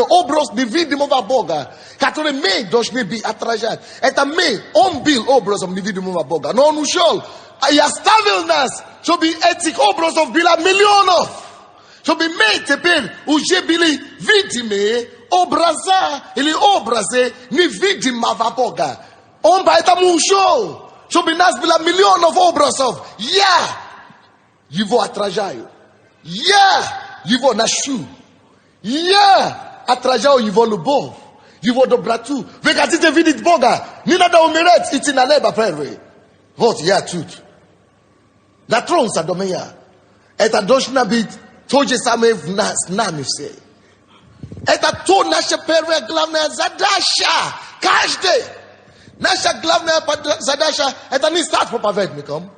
образ невидимого Бога, который мы должны отражать. Это мы, он был образом невидимого Бога, но он ушел и оставил нас, чтобы этих образов было миллионов, чтобы мы теперь уже были видимы образа или образы невидимого Бога. Он поэтому ушел, чтобы нас было миллионов образов. Я его отражаю. Я его ношу. Я отражаю его любовь, его доброту. Вы хотите видеть Бога? Не надо умереть, идти на небо первый. Вот я тут. На трон Содомия. Это должно быть то же самое в нас, нами все. Это то наша первая главная задача. Каждый. Наша главная задача это не стать проповедником.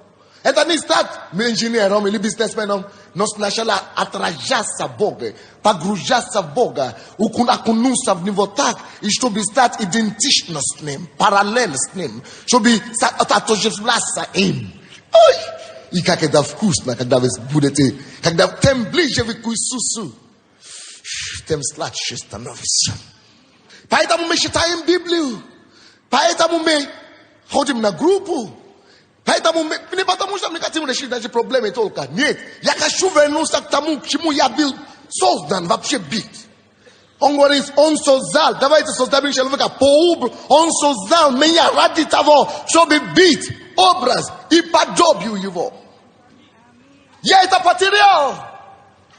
Это не стать инженером или бизнесменом, но сначала отражаться в Бога, погружаться в Бога, окунуться в Него так, и чтобы стать идентично с Ним, параллель с Ним, чтобы отождествляться им. Ой! И как это вкусно, когда вы будете, когда тем ближе вы к Иисусу, тем сладче становится. Поэтому мы читаем Библию, поэтому мы ходим на группу. Поэтому не потому, что мы хотим решить наши проблемы только. Нет, я хочу вернуться к тому, к чему я был создан вообще быть. Он говорит, он создал, давайте создадим человека по образу. Он создал меня ради того, чтобы быть образ и подобию его. Я это потерял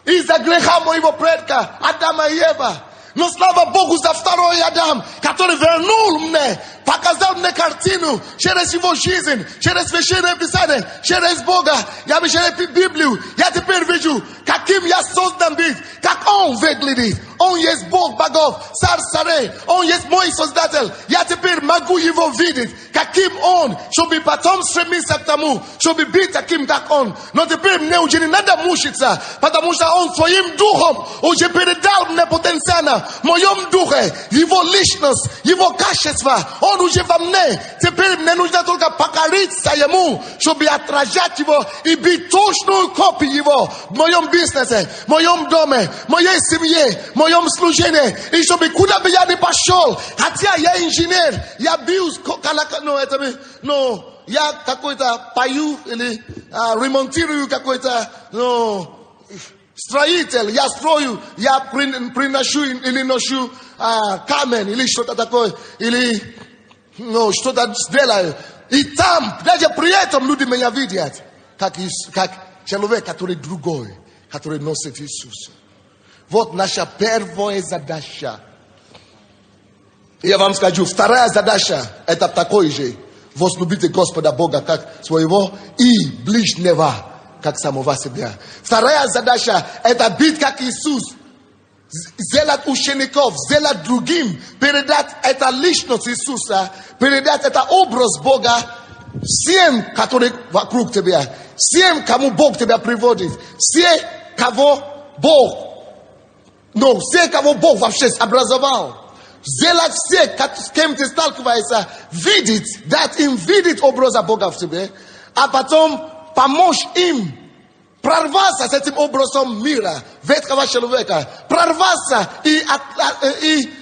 из-за греха моего предка Адама и Ева. Но слава Богу за второй Адам, который вернул мне, показал мне картину через его жизнь, через Священное Писание, через Бога. Я через Библию. Я теперь вижу, каким я создан быть, как Он выглядит. Он есть Бог богов, царь царей. Он есть мой Создатель. Я теперь могу его видеть, каким Он, чтобы потом стремиться к тому, чтобы быть таким, как Он. Но теперь мне уже не надо мучиться, потому что Он своим духом уже передал мне потенциально. В моем духе, его личность, его качество, он уже во мне. Теперь мне нужно только покориться ему, чтобы отражать его и быть точную копией его в моем бизнесе, в моем доме, в моей семье, в моем служении. И чтобы куда бы я ни пошел, хотя я инженер, я бил, я какой-то пою или ремонтирую какой-то, строитель, я строю, я приношу или ношу камень или что-то такое, или что-то сделаю. И там, даже при этом люди меня видят, как человек, который другой, который носит Иисуса. Вот наша первая задача. Я вам скажу, вторая задача, это такой же. Возлюбите Господа Бога как своего и ближнего как самого себя. Вторая задача – это быть как Иисус. Сделать учеников, сделать другим, передать это личность Иисуса, передать это образ Бога всем, которые вокруг тебя, всем, кому Бог тебя приводит, все, кого Бог вообще образовал. Сделать всех, с кем ты сталкиваешься, видеть, дать им видеть образа Бога в тебе, а потом помочь им прорваться с этим образом мира, ветхого человека, прорваться и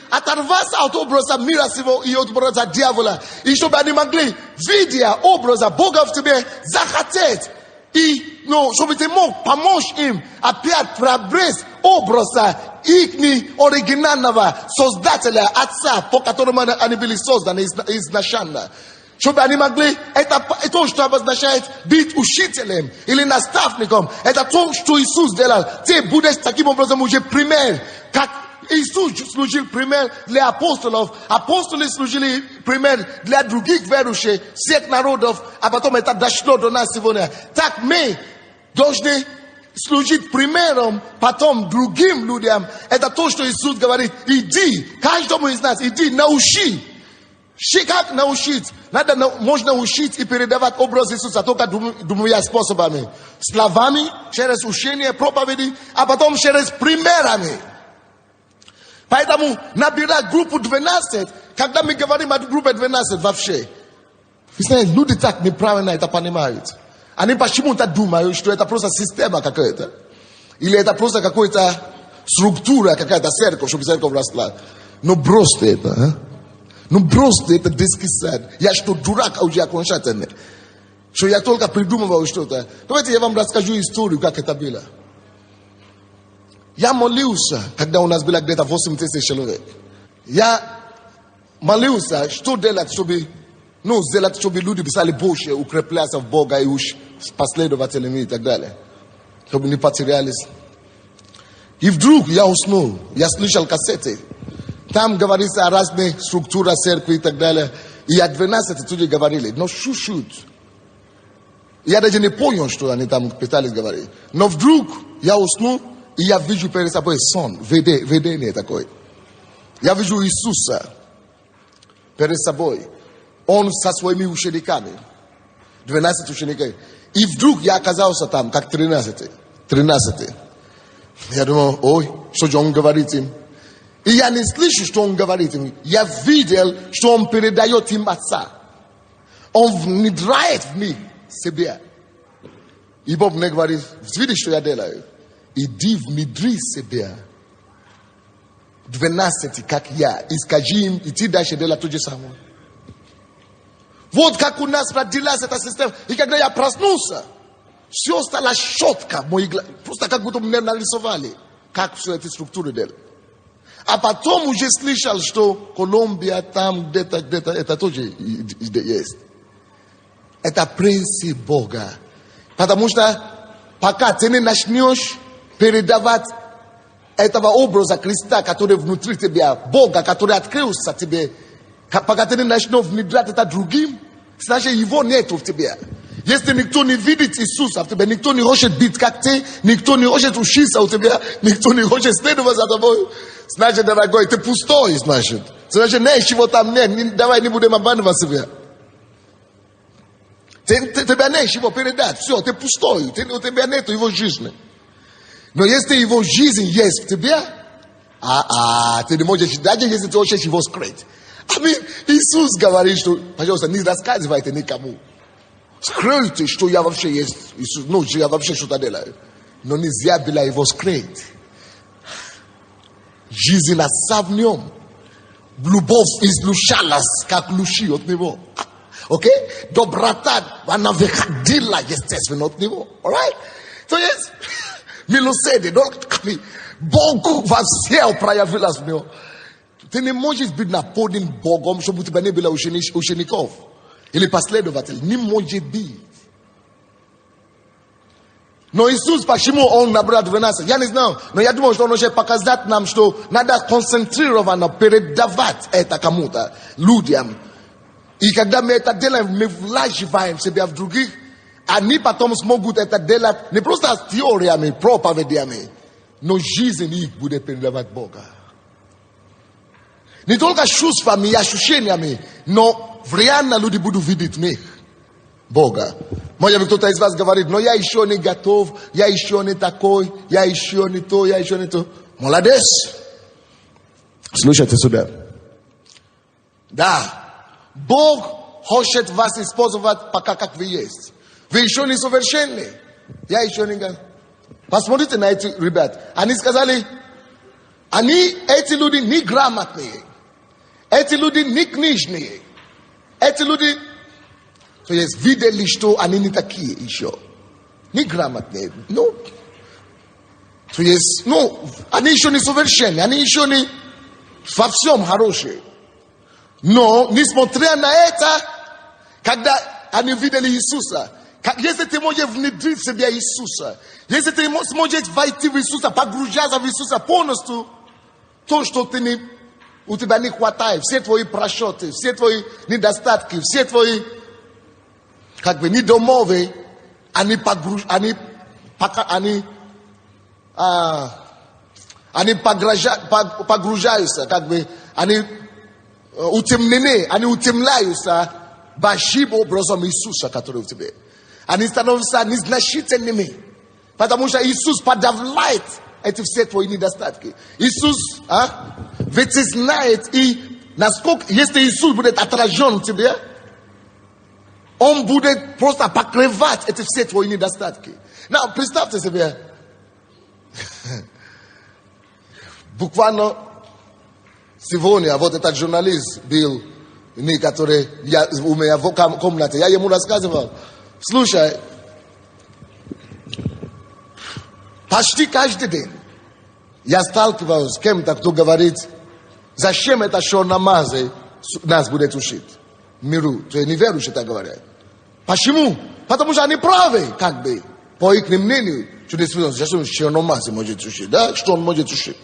оторваться от образа мира сего и от образа дьявола, и чтобы они могли, видя образа Бога в тебе, захотеть, и чтобы ты мог помочь им опять приобрести образа их оригинального Создателя, Отца, по которому они были созданы изначально. Чтобы они могли, это то, что обозначает быть учителем или наставником. Это то, что Иисус делал. Ты будешь таким образом уже пример. Как Иисус служил пример для апостолов. Апостоли служили пример для других верующих, всех народов. А потом это дошло до нас сегодня. Так мы должны служить примером потом другим людям. Это то, что Иисус говорит. Иди, каждому из нас, иди, научи. Как научить? Можно учить и передавать образ Иисуса только двумя способами. Словами, через учение, проповеди, а потом через примерами. Поэтому набирать группу 12, когда мы говорим о группе 12 вообще, люди так неправильно это понимают. Они почему-то думают, что это просто система какая-то. Или это просто какая-то структура, какая-то церковь, чтобы церковь росла. Но бросьте это, Ну просто это детский сад. Я что, дурак уже окончательно? Что я только придумывал что-то. Давайте я вам расскажу историю, как это было. Я молился, когда у нас было где-то 8 тысяч человек. Я молился, что делать, чтобы люди писали больше, укрепляться в Бога и уж последователями и так далее. Чтобы не потерялись. И вдруг я уснул. Я слышал кассеты. Там говорится о разных структурах церкви и так далее. И о 12 люди говорили. Но шут. Я даже не понял, что они там пытались говорить. Но вдруг я уснул, и я вижу перед собой сон, видение такое. Я вижу Иисуса перед собой. Он со своими учениками. 12 учеников. И вдруг я оказался там, как 13. Я думал, ой, что же он говорит им? И я не слышу, что он говорит им. Я видел, что он передает им отца. Он внедряет в них себя. И Бог мне говорит, видишь, что я делаю? Иди внедри себя. 12, как я. И скажи им, и ты дальше делать то же самое. Вот как у нас родилась эта система. И когда я проснулся, все стало четко. Просто как будто мне нарисовали, как все эти структуры делают. А потом уже слышал, что Колумбия там где-то, это тоже есть. Это принцип Бога. Потому что пока ты не начнешь передавать этого образа Христа, который внутри тебя, Бога, который открылся тебе, пока ты не начнешь внедрять это другим, значит его нету в тебе. Если никто не видит Иисуса в тебе, никто не хочет быть как ты, никто не хочет учиться у тебя, никто не хочет следовать за тобой, значит, дорогой, ты пустой, значит. Значит, ничего там нет, давай не будем обманывать себя. Тебя нечего передать, все, ты пустой, у тебя нет его жизни. Но если его жизнь есть в тебе, ты не можешь, даже если ты хочешь его скрыть. Иисус говорит, что, пожалуйста, не рассказывайте никому. Скройте, что я вообще есть Иисус, ну, что я вообще что-то делаю. Но нельзя было его скрыть. Жизнь отца в нем. Любовь излучалась, как лучи от него. Окей? Доброта, она выходила, естественно, от него. Alright? То есть, милосердие, Бог во всем проявилось в него. Ты не можешь быть наполнен Богом, чтобы у тебя не было учеников. Или последователей. Не может быть. Но Иисус, почему он набрал 12? Я не знаю. Но я думаю, что он хочет показать нам, что надо концентрированно передавать это кому-то, людям. И когда мы это делаем, мы влаживаем себя в других, они потом смогут это делать не просто с теориями, проповедями, но жизнь их будет передавать Бога. Не только чувствами и ощущениями, но реально люди будут видеть в них Бога. Может быть, кто-то из вас говорит, но я еще не готов, я еще не такой, я еще не то, я еще не то. Молодец. Слушайте сюда. Да. Бог хочет вас использовать пока как вы есть. Вы еще не совершенны. Я еще не готов. Посмотрите на эти ребят. Они сказали, эти люди не грамотные. Эти люди не книжные. Эти люди, то есть, видели, что они не такие еще. Не грамотные. Ну, то есть, они еще не совершенны. Они еще не во всем хорошие. Но, несмотря на это, когда они видели Иисуса, если ты можешь внедрить в себя Иисуса, если ты сможешь войти в Иисуса, погружаться в Иисуса полностью, то, что у тебя не хватает, все твои просчеты, все твои недостатки, все твои, недомовы, они погружаются, они утемнены, они утемляются большим образом Иисуса, который в тебе. Они становятся незначительными, потому что Иисус подавляет эти все твои недостатки. Иисус вытесняет, и насколько, если Иисус будет отражен в тебе, Он будет просто покрывать эти все твои недостатки. Представьте себе, буквально сегодня вот этот журналист был, который у меня в комнате, я ему рассказывал, слушай, почти каждый день я сталкиваюсь с кем-то, кто говорит, зачем это черномазый нас будет учить в миру. То есть неверующие так говорят. Почему? Потому что они правы, по их мнению. Что действительно, зачем черномазый может учить, да? Что он может учить?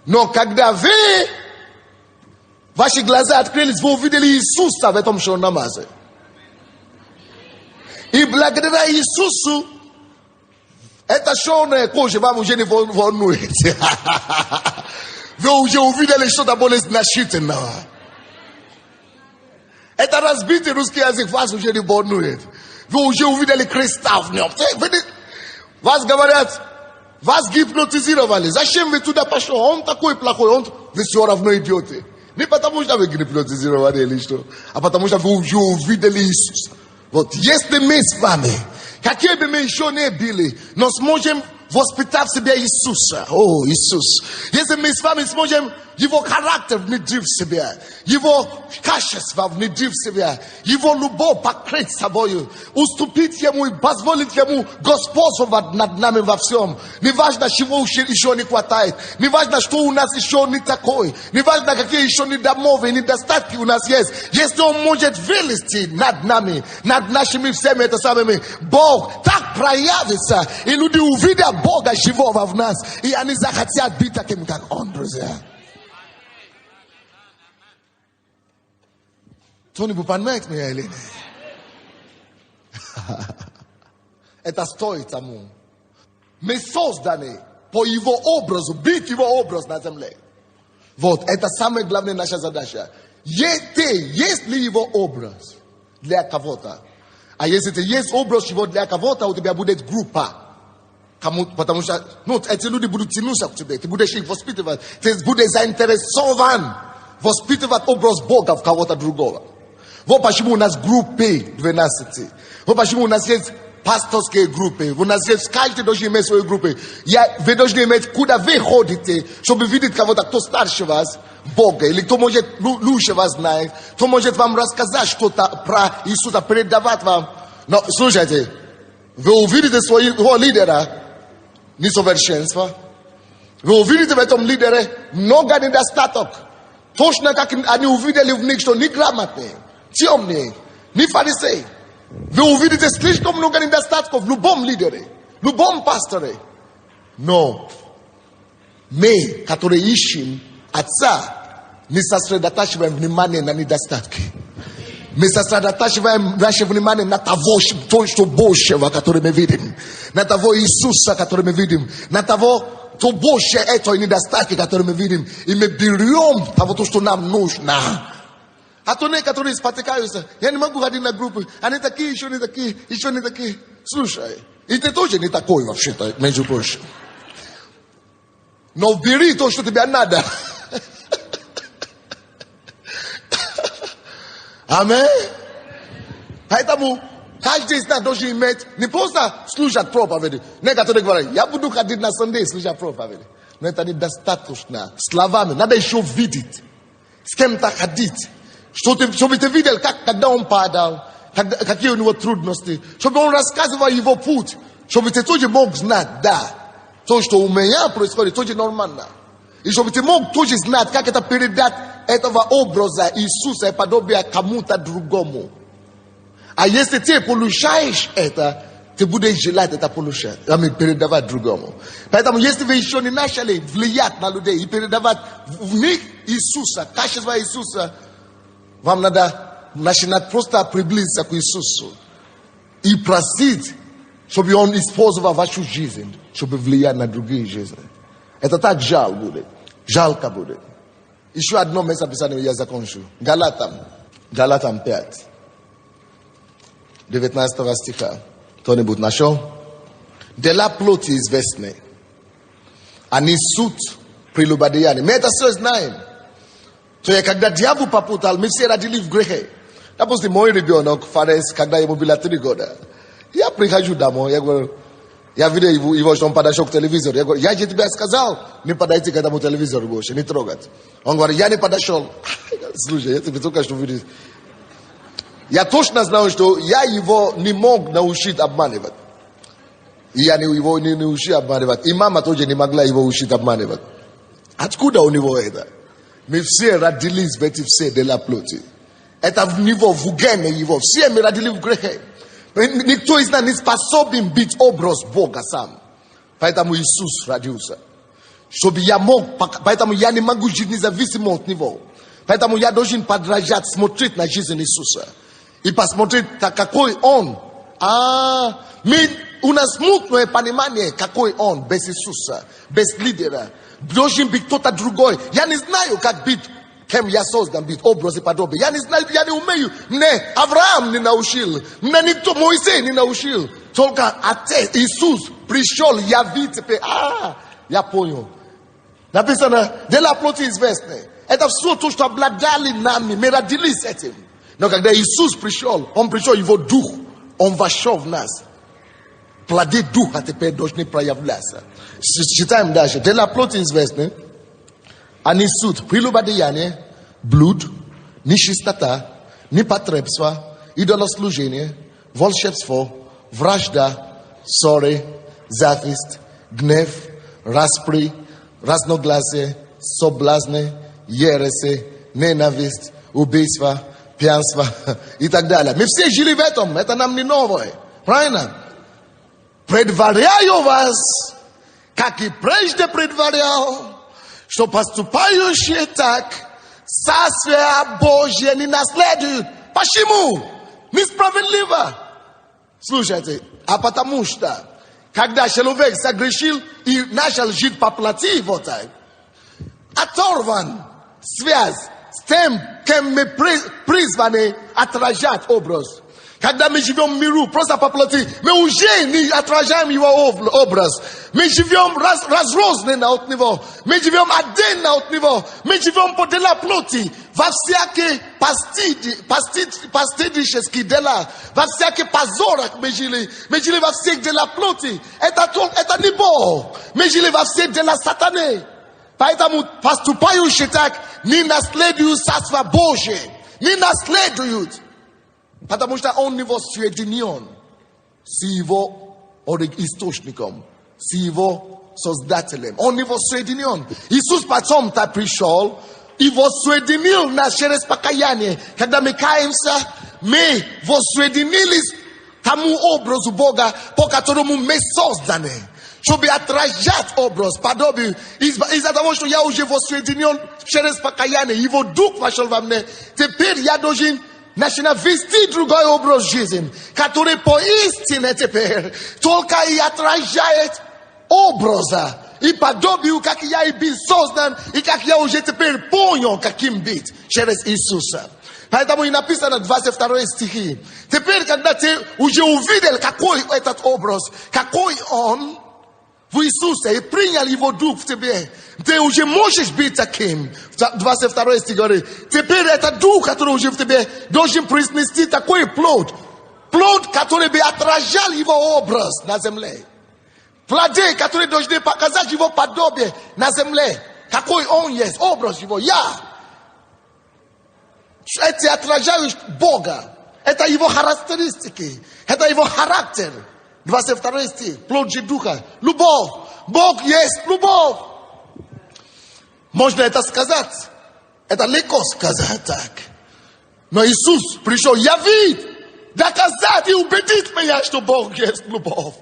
Но когда ваши глаза открылись, вы увидели Иисуса в этом черномазе. И благодаря Иисусу, эта черная кожа вам уже не волнует. Вы уже увидели что-то более значительного. Это разбитый русский язык вас уже не волнует. Вы уже увидели Христа в нем. Вас говорят, вас гипнотизировали. Зачем вы туда пошли? Он такой плохой, вы все равно идете. Не потому что вы гипнотизировали или что, а потому что вы уже увидели Иисуса. Вот, если мы с вами, какие бы мы еще не были, но сможем воспитать в себе Иисуса. О, Иисус. Если мы с вами сможем Его характер внедрить в себя, Его качество внедрить в себя, Его любовь покрыть собою, уступить Ему и позволить Ему господствовать над нами во всем. Не важно, чего еще не хватает, не важно, что у нас еще не такое, не важно, какие еще недомовы, недостатки у нас есть. Если Он может вылезти над нами, над нашими всеми это самыми, Бог так проявится, и люди увидят Бога живого в нас, и они захотят быть такими, как Он, друзья. Кто-нибудь понимает меня или нет? Это стоит тому. Мы созданы по Его образу, быть Его образ на земле. Вот, это самая главная наша задача. Есть ли Его образ для кого-то? А если ты есть образ Его для кого-то, у тебя будет группа. Потому что эти люди будут тянуться к тебе, ты будешь их воспитывать, ты будешь заинтересован воспитывать образ Бога в кого-то другого. Вот почему у нас группы 12. Вот почему у нас есть пасторские группы. У нас есть, каждый должен иметь свои группы. Вы должны иметь, куда вы ходите, чтобы видеть кого-то, кто старше вас, Бога, или кто может лучше вас знает, кто может вам рассказать что-то про Иисуса, передавать вам. Но слушайте, вы увидите своего лидера несовершенство. Вы увидите в этом лидере много недостаток. Точно как они увидели в них, что неграмотные, темные, не фарисеи. Вы увидите слишком много недостатков в любом лидере, в любом пасторе. Но мы, которые ищем Отца, не сосредотачиваем внимание на недостатки. Мы сосредотачиваем наше внимание на того, что большего, который мы видим. На того Иисуса, который мы видим. На того, то больше этой недостатки, которые мы видим. И мы берем того, что нам нужно. А то некоторые спотыкаются. Я не могу ходить на группы. Они такие, еще не такие, еще не такие. Слушай, и ты тоже не такой вообще-то, между прочим. Но бери то, что тебе надо. Аминь. Поэтому каждый из нас должен иметь, не просто слушать проповеди. Некоторые говорят, я буду ходить на Sunday, слушать проповеди. Но это недостаточно. Словами, надо еще видеть. С кем-то ходить. Чтобы ты видел, когда он падал, какие у него трудности. Чтобы он рассказывал его путь. Чтобы ты тоже мог знать, да, то, что у меня происходит, тоже нормально. И чтобы ты мог тоже знать, как это передать этого образа Иисуса и подобия кому-то другому. А если ты получаешь это, ты будешь желать это получать, передавать другому. Поэтому если вы еще не начали влиять на людей и передавать в них Иисуса, качество Иисуса, вам надо начинать просто приблизиться к Иисусу и просить, чтобы Он использовал вашу жизнь, чтобы влиять на другие жизни. Это так жалко будет. Еще одно место Писания я закончу. Галатам 5. 19 стиха. Кто-нибудь нашел? Дела плоти известны. Они суд прелюбодеяния. Мы это все знаем. То есть, когда дьявол попутал, мы все родились в грехе. Допустим, мой ребенок, Фарес, когда ему было 3 года, я прихожу домой, я говорю, я видел его, что он подошел к телевизору. Я говорю, я же тебе сказал, не подойти к этому телевизору больше, не трогать. Он говорит, я не подошел. Слушай, я тебе только что видел. Я точно знаю, что я его не мог научить обманывать. И я его не научил обманывать. И мама тоже не могла его учить обманывать. Откуда у него это? Мы все родились в эти все дела плоти. Это в него, в гене его. Все мы родились в грехе. Никто из нас не способен быть образ Бога сам. Поэтому Иисус родился. Чтобы я мог, поэтому я не могу жить независимо от Него. Поэтому я должен подражать, смотреть на жизнь Иисуса. И посмотреть, какой Он. У нас смутное понимание, какой Он без Иисуса, без лидера. Должен быть кто-то другой. Я не знаю, как быть Kem ya sozdan bit obrozi padobe. Yani umeju mne Avraham ni naučil, mne ni to Mojsej ni naučil. Tolka ate Isus prišel javiti pe ja poňo. Napisano de la ploti izvestne. Это все то, что обладали нами, мы родились этим. Но когда Иисус пришел, Он пришел, Его Дух, Он вошел в нас. Плоды Духа теперь должны проявляться. Читаем дальше. De la ploti известны. Они суд, прелюбодеяние, блуд, нечистота, непотребство, идолослужение, волшебство, вражда, ссоры, зависть, гнев, распри, разногласие, соблазны, ереси, ненависть, убийство, пьянство и так далее. Мы все жили в этом, это нам не новое. Правильно? Предваряю вас, как и прежде предварял, что поступающие так Царствие Божье не наследуют. Почему? Несправедливо. Слушайте, а потому что, когда человек согрешил и начал жить по плоти, вот так, оторван связь с тем, кем мы призваны отражать образ. Когда мы живем в миру, просто по плоти, мы уже не отражаем его образ. Мы живем разрозненно от него. Мы живем отдельно от него. Мы живем по дела плоти. Во всякие постыднические дела, во всяких позорах мы жили. Мы жили во всех делах плоти. Это не Бог. Мы жили во всех делах сатаны. Поэтому поступающие так не наследуют Царство Божие. Не наследуют. Потому что он его соединен с его источником, с его создателем. Он его соединен. Иисус потом-то пришел, его соединил нас через покаяние. Когда мы каемся, мы воссоединились тому образу Бога, по которому мы созданы. Чтобы отражать образ, подобие. Из-за того, что я уже воссоединен через покаяние, его Дух вошел во мне. Теперь я должен начинать вести другой образ жизни, который поистине теперь только и отражает образа и подобию, как я и был создан, и как я уже теперь понял, каким быть через Иисуса. Поэтому и написано 22 стихи. Теперь, когда ты уже увидел, какой этот образ, какой он в Иисусе, и принял его Дух в тебе, ты уже можешь быть таким. 22 стих говорит, теперь этот Дух, который уже в тебе, должен произнести такой плод. Плод, который бы отражал его образ на земле. Плоды, которые должны показать его подобие на земле. Какой он есть, образ его, я. Эти отражают Бога. Это его характеристики. Это его характер. 22 стих. Плод же Духа. Любовь. Бог есть любовь. Можно это сказать. Это легко сказать так. Но Иисус пришел явить, доказать и убедить меня, что Бог есть любовь.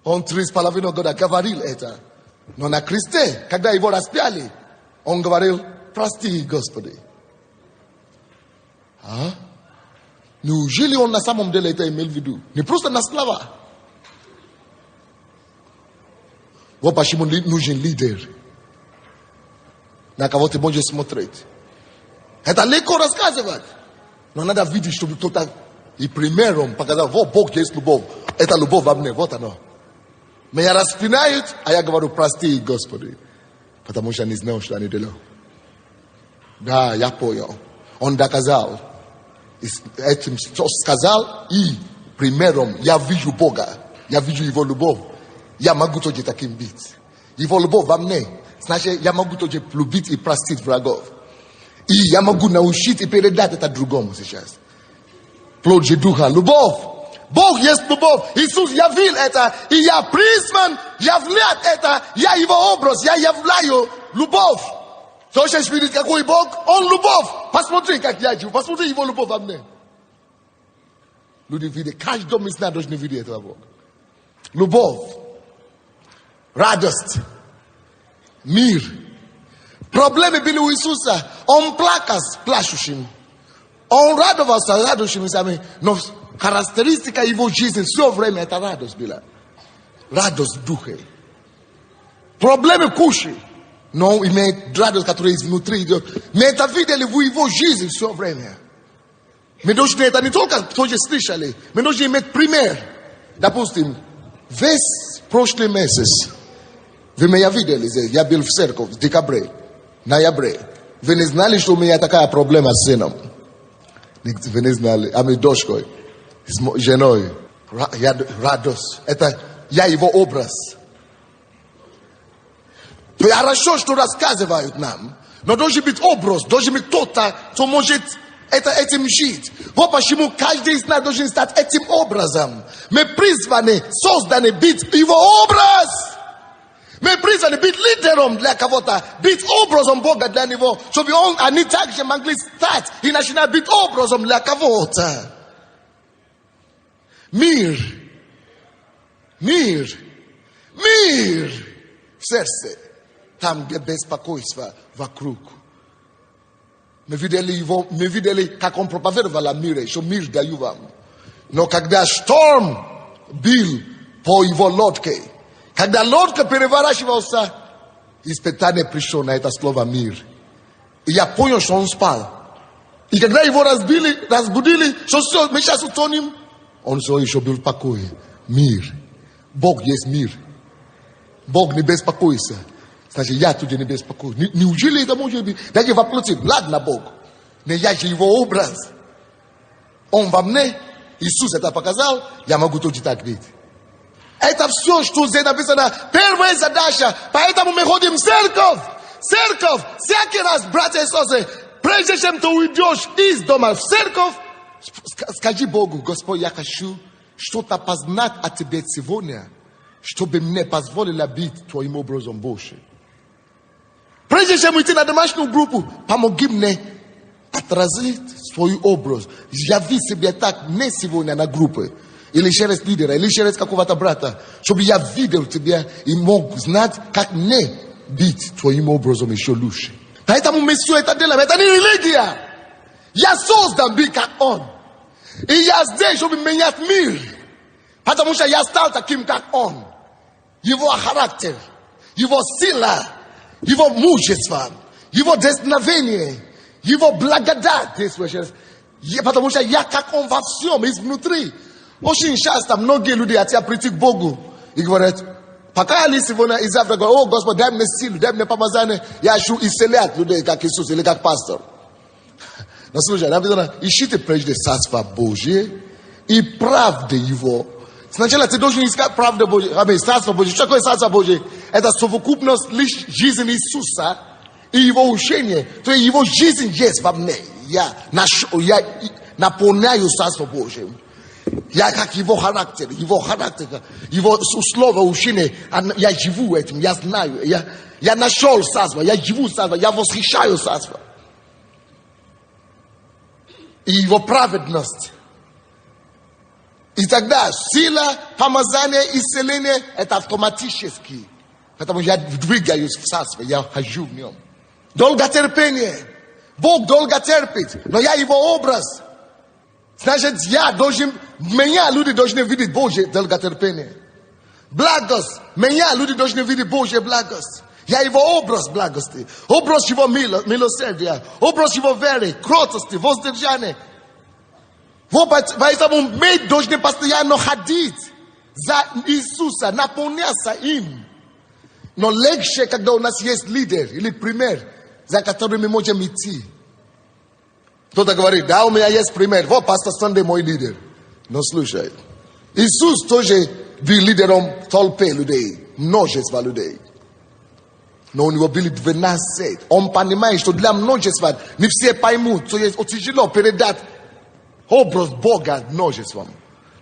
Он 3,5 года говорил это. Но на кресте, когда его распяли, он говорил, прости, Господи. Неужели он на самом деле это имел в виду? Не просто на слова. Вот почему нужен лидер, на кого ты можешь смотреть. Это легко рассказывать. Но надо видеть, чтобы кто-то и примером показал, вот Бог есть любовь. Это любовь во мне, вот оно. Меня распинают, а я говорю, прости, Господи. Потому что я не знал, что они делали. Да, я понял. Он доказал. Этим сказал, и примером я вижу Бога. Я вижу его любовь. Я могу тоже таким быть. Его любовь во мне. Значит, я могу тоже любить и простить врагов. И я могу научить и передать это другому сейчас. Плод же Духа. Любовь. Бог есть любовь. Иисус явил это. И я призван являть это. Я его образ. Я являю любовь. Хочешь видеть, какой Бог? Он любовь. Посмотри, как я живу. Посмотри его любовь во мне. Люди видят. Каждый из нас должен видеть этого Бога. Любовь. Радость. Мир. Проблемы были у Иисуса. Он плакал с плачущим. Он радовался радующимися. Но характеристика его жизни все время это радость была. Радость в духе. Проблемы куши. não имеет радость, которая изнутри идет. Мы это видели в его жизни все время. Мы должны это не только тоже слышали, мы должны иметь пример. Допустим, весь прошлый месяц вы меня видели здесь, я был в церковь в декабре, ноябре. Вы не знали, что у меня такая проблема с сыном? Вы не знали, а мы дочкой, с женой. Я радость. Это я его образ. Хорошо, что рассказывают нам, но должен быть образ, должен быть кто-то, кто может этим жить. Вот почему каждый из нас должен стать этим образом. Мы призваны, созданы быть его образ. Мы призваны быть лидером для кого-то, быть образом Бога для него, чтобы они также могли стать и начинать быть образом для кого-то. Мир в сердце, там, где беспокойство вокруг. Мы видели, как он проповедовал о мире, что мир даю вам. Но когда шторм бил по его лодке, когда лодка переворачивался, испытание пришло на это слово «мир». И я понял, что он спал. И когда его разбудили, что все, мы сейчас утонем, он все еще был в покое. Мир. Бог есть мир. Бог не беспокоится. Значит, я тут не беспокоюсь. Неужели это может быть? Дайте воплотить. Ладно, Бог. Но я же его образ. Он во мне. Иисус это показал. Я могу тоже так быть. Это все, что здесь написано. Первая задача. Поэтому мы ходим в церковь. Церковь. Всякий раз, братья и сестры, прежде чем ты уйдешь из дома в церковь, скажи Богу: Господь, я хочу что-то познать о Тебе сегодня, чтобы мне позволило быть Твоим образом Божьим. Прежде чем уйти на домашнюю группу, помоги мне отразить свой образ. Яви себе так не сегодня на группе, или через лидера, или через какого-то брата, чтобы я видел тебя и мог знать, как мне быть Твоим образом еще лучше. Поэтому мы все это делаем. Это не религия. Я создан быть как Он. И я здесь, чтобы менять мир. Потому что я стал таким, как Он. Его характер, его сила, его мужество, его дерзновение, его благодать. Потому что я как Он во всем, изнутри. Очень часто многие люди хотят прийти к Богу и говорят: пока они сегодня и завтра говорят: о, Господь, дай мне силу, дай мне помазание, я хочу исцелять людей, как Иисус или как пастор. Но слушай, написано: ищите прежде Царство Божие и правды Его. Сначала ты должен искать правду Божию, Царство Божие. Что такое Царство Божие? Это совокупность лишь жизни Иисуса и Его учения. То есть Его жизнь есть во мне. Я наполняю Царство Божие. Я как Его характер, Его условия, учения. Я живу этим, я знаю. Я нашел Царство, я живу Царство, я восхищаю Царство. И Его праведность. И тогда сила, помазание, исцеление – это автоматически. Потому что я двигаюсь в Царстве, я хожу в нем. Долготерпение. Бог долго терпит, но я Его образ. Значит, меня люди должны видеть Божье долготерпение. Благость. Меня люди должны видеть Божье благость. Я Его образ благости. Образ Его милосердия. Образ Его веры, кротости, воздержания. Вот поэтому мы должны постоянно ходить за Иисуса, наполняться им. Но легче, когда у нас есть лидер или пример, за которым мы можем идти. Кто-то говорит: да, у меня есть пример. Вот пастор Сандей мой лидер. Но слушай, Иисус тоже был лидером толпы людей, множества людей. Но у него были 12. Он понимает, что для множества не все поймут, что есть очень тяжело передать образ Бога множеством.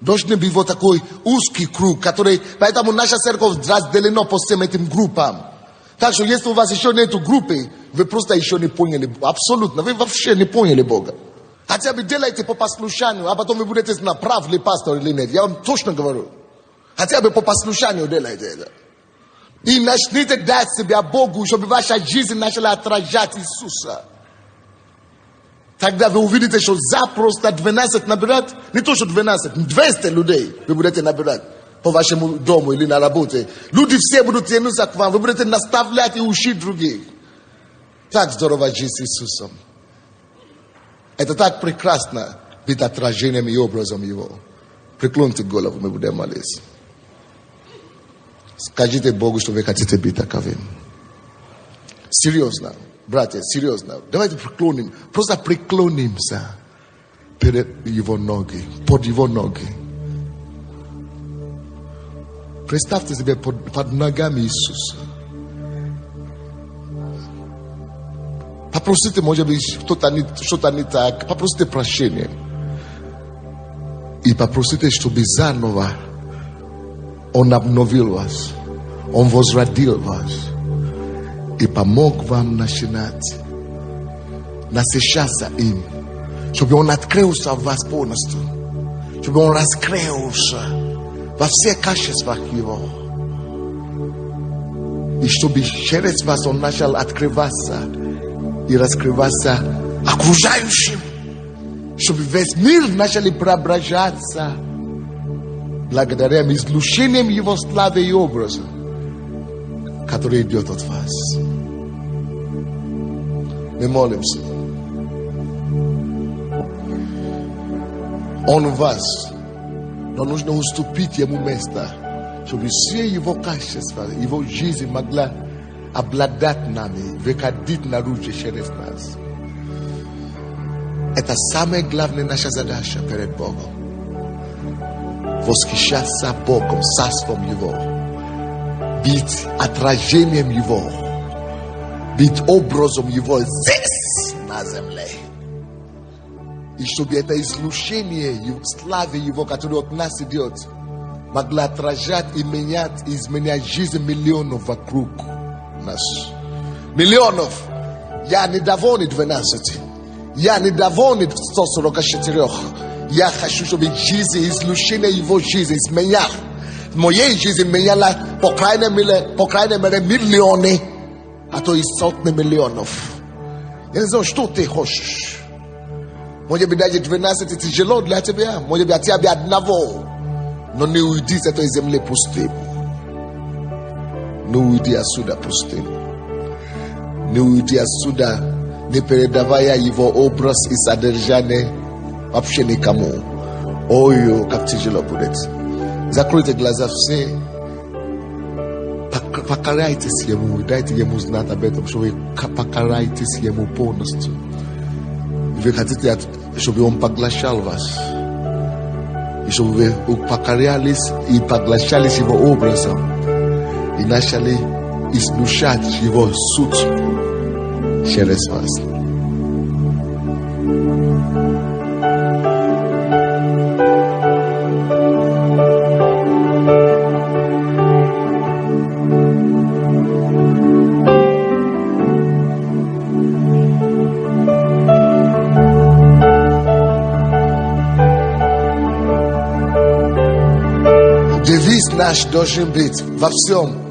Должен быть вот такой узкий круг, который... Поэтому наша церковь разделена по всем этим группам. Так что если у вас еще нету группы, вы просто еще не поняли. Абсолютно. Вы вообще не поняли Бога. Хотя бы делайте по послушанию, а потом вы будете знать, прав ли пастор или нет. Я вам точно говорю. Хотя бы по послушанию делайте это. И начните дать себя Богу, чтобы ваша жизнь начала отражать Иисуса. Тогда вы увидите, что запросто 12 набирать, не то что 12, 200 людей вы будете набирать. по вашему дому или на работе. Люди все будут тянуться к вам, вы будете наставлять и учить других. Так здорово жить с Иисусом. Это так прекрасно быть отражением и образом Его. Преклоните голову, мы будем молиться. Скажите Богу, что вы хотите быть таковым. Серьезно, братья, серьезно. Давайте преклоним, просто преклонимся перед Его ноги, под Его ноги. Представьте себе под ногами Иисуса. Попросите, может быть, что-то не так. Попросите прощения. И попросите, чтобы заново Он обновил вас. Он возродил вас. И помог вам начинать насыщаться им. Чтобы Он открылся в вас полностью. Чтобы Он раскрылся во всех качествах Его. И чтобы через вас Он начал открываться и раскрываться окружающим. Чтобы весь мир начали преображаться благодаря излучениям Его славы и образа, который идет от вас. Мы молимся. Он в вас, но нужно уступить Ему место, чтобы все Его качества, Его жизнь могла обладать нами, выходить наружу через нас. Это самая главная наша задача перед Богом. Восхищаться Богом, царством Его. Быть отражением Его. Быть образом Его здесь, на земле. И чтобы это излучение славы Его, которое от нас идет, могло отражать и менять, изменять жизнь миллионов вокруг нас. Миллионов. Я недоволен 12. Я недоволен 144. Я хочу, чтобы жизнь, излучение Его жизни изменяла. Моей жизни меняла по крайней мере миллионы, а то и сотни миллионов. Я не знаю, что ты хочешь. Может быть, даже 12 тяжело для тебя. Может быть, от тебя одного. Но не уйди с этой земли пустым. Не уйди отсюда пустым. Не уйди отсюда, не передавая Его образ и содержание вообще никому. Ой, как тяжело будет. Закройте глаза все. Покарайтесь Ему. Дайте Ему знать об этом, что вы покарайтесь Ему полностью. Вы хотите, чтобы Он поглощал вас. И чтобы вы покорялись и поглощались Его образом. И начали излучать Его суть через вас. Девиз наш должен быть во всем.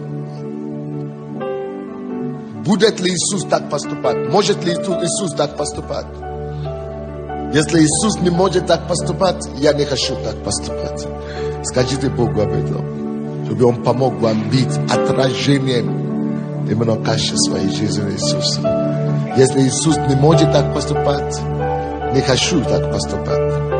Будет ли Иисус так поступать? Может ли Иисус так поступать? Если Иисус не может так поступать, я не хочу так поступать. Скажите Богу об этом, чтобы Он помог вам быть отражением именно качества и жизни Иисуса. Если Иисус не может так поступать, не хочу так поступать.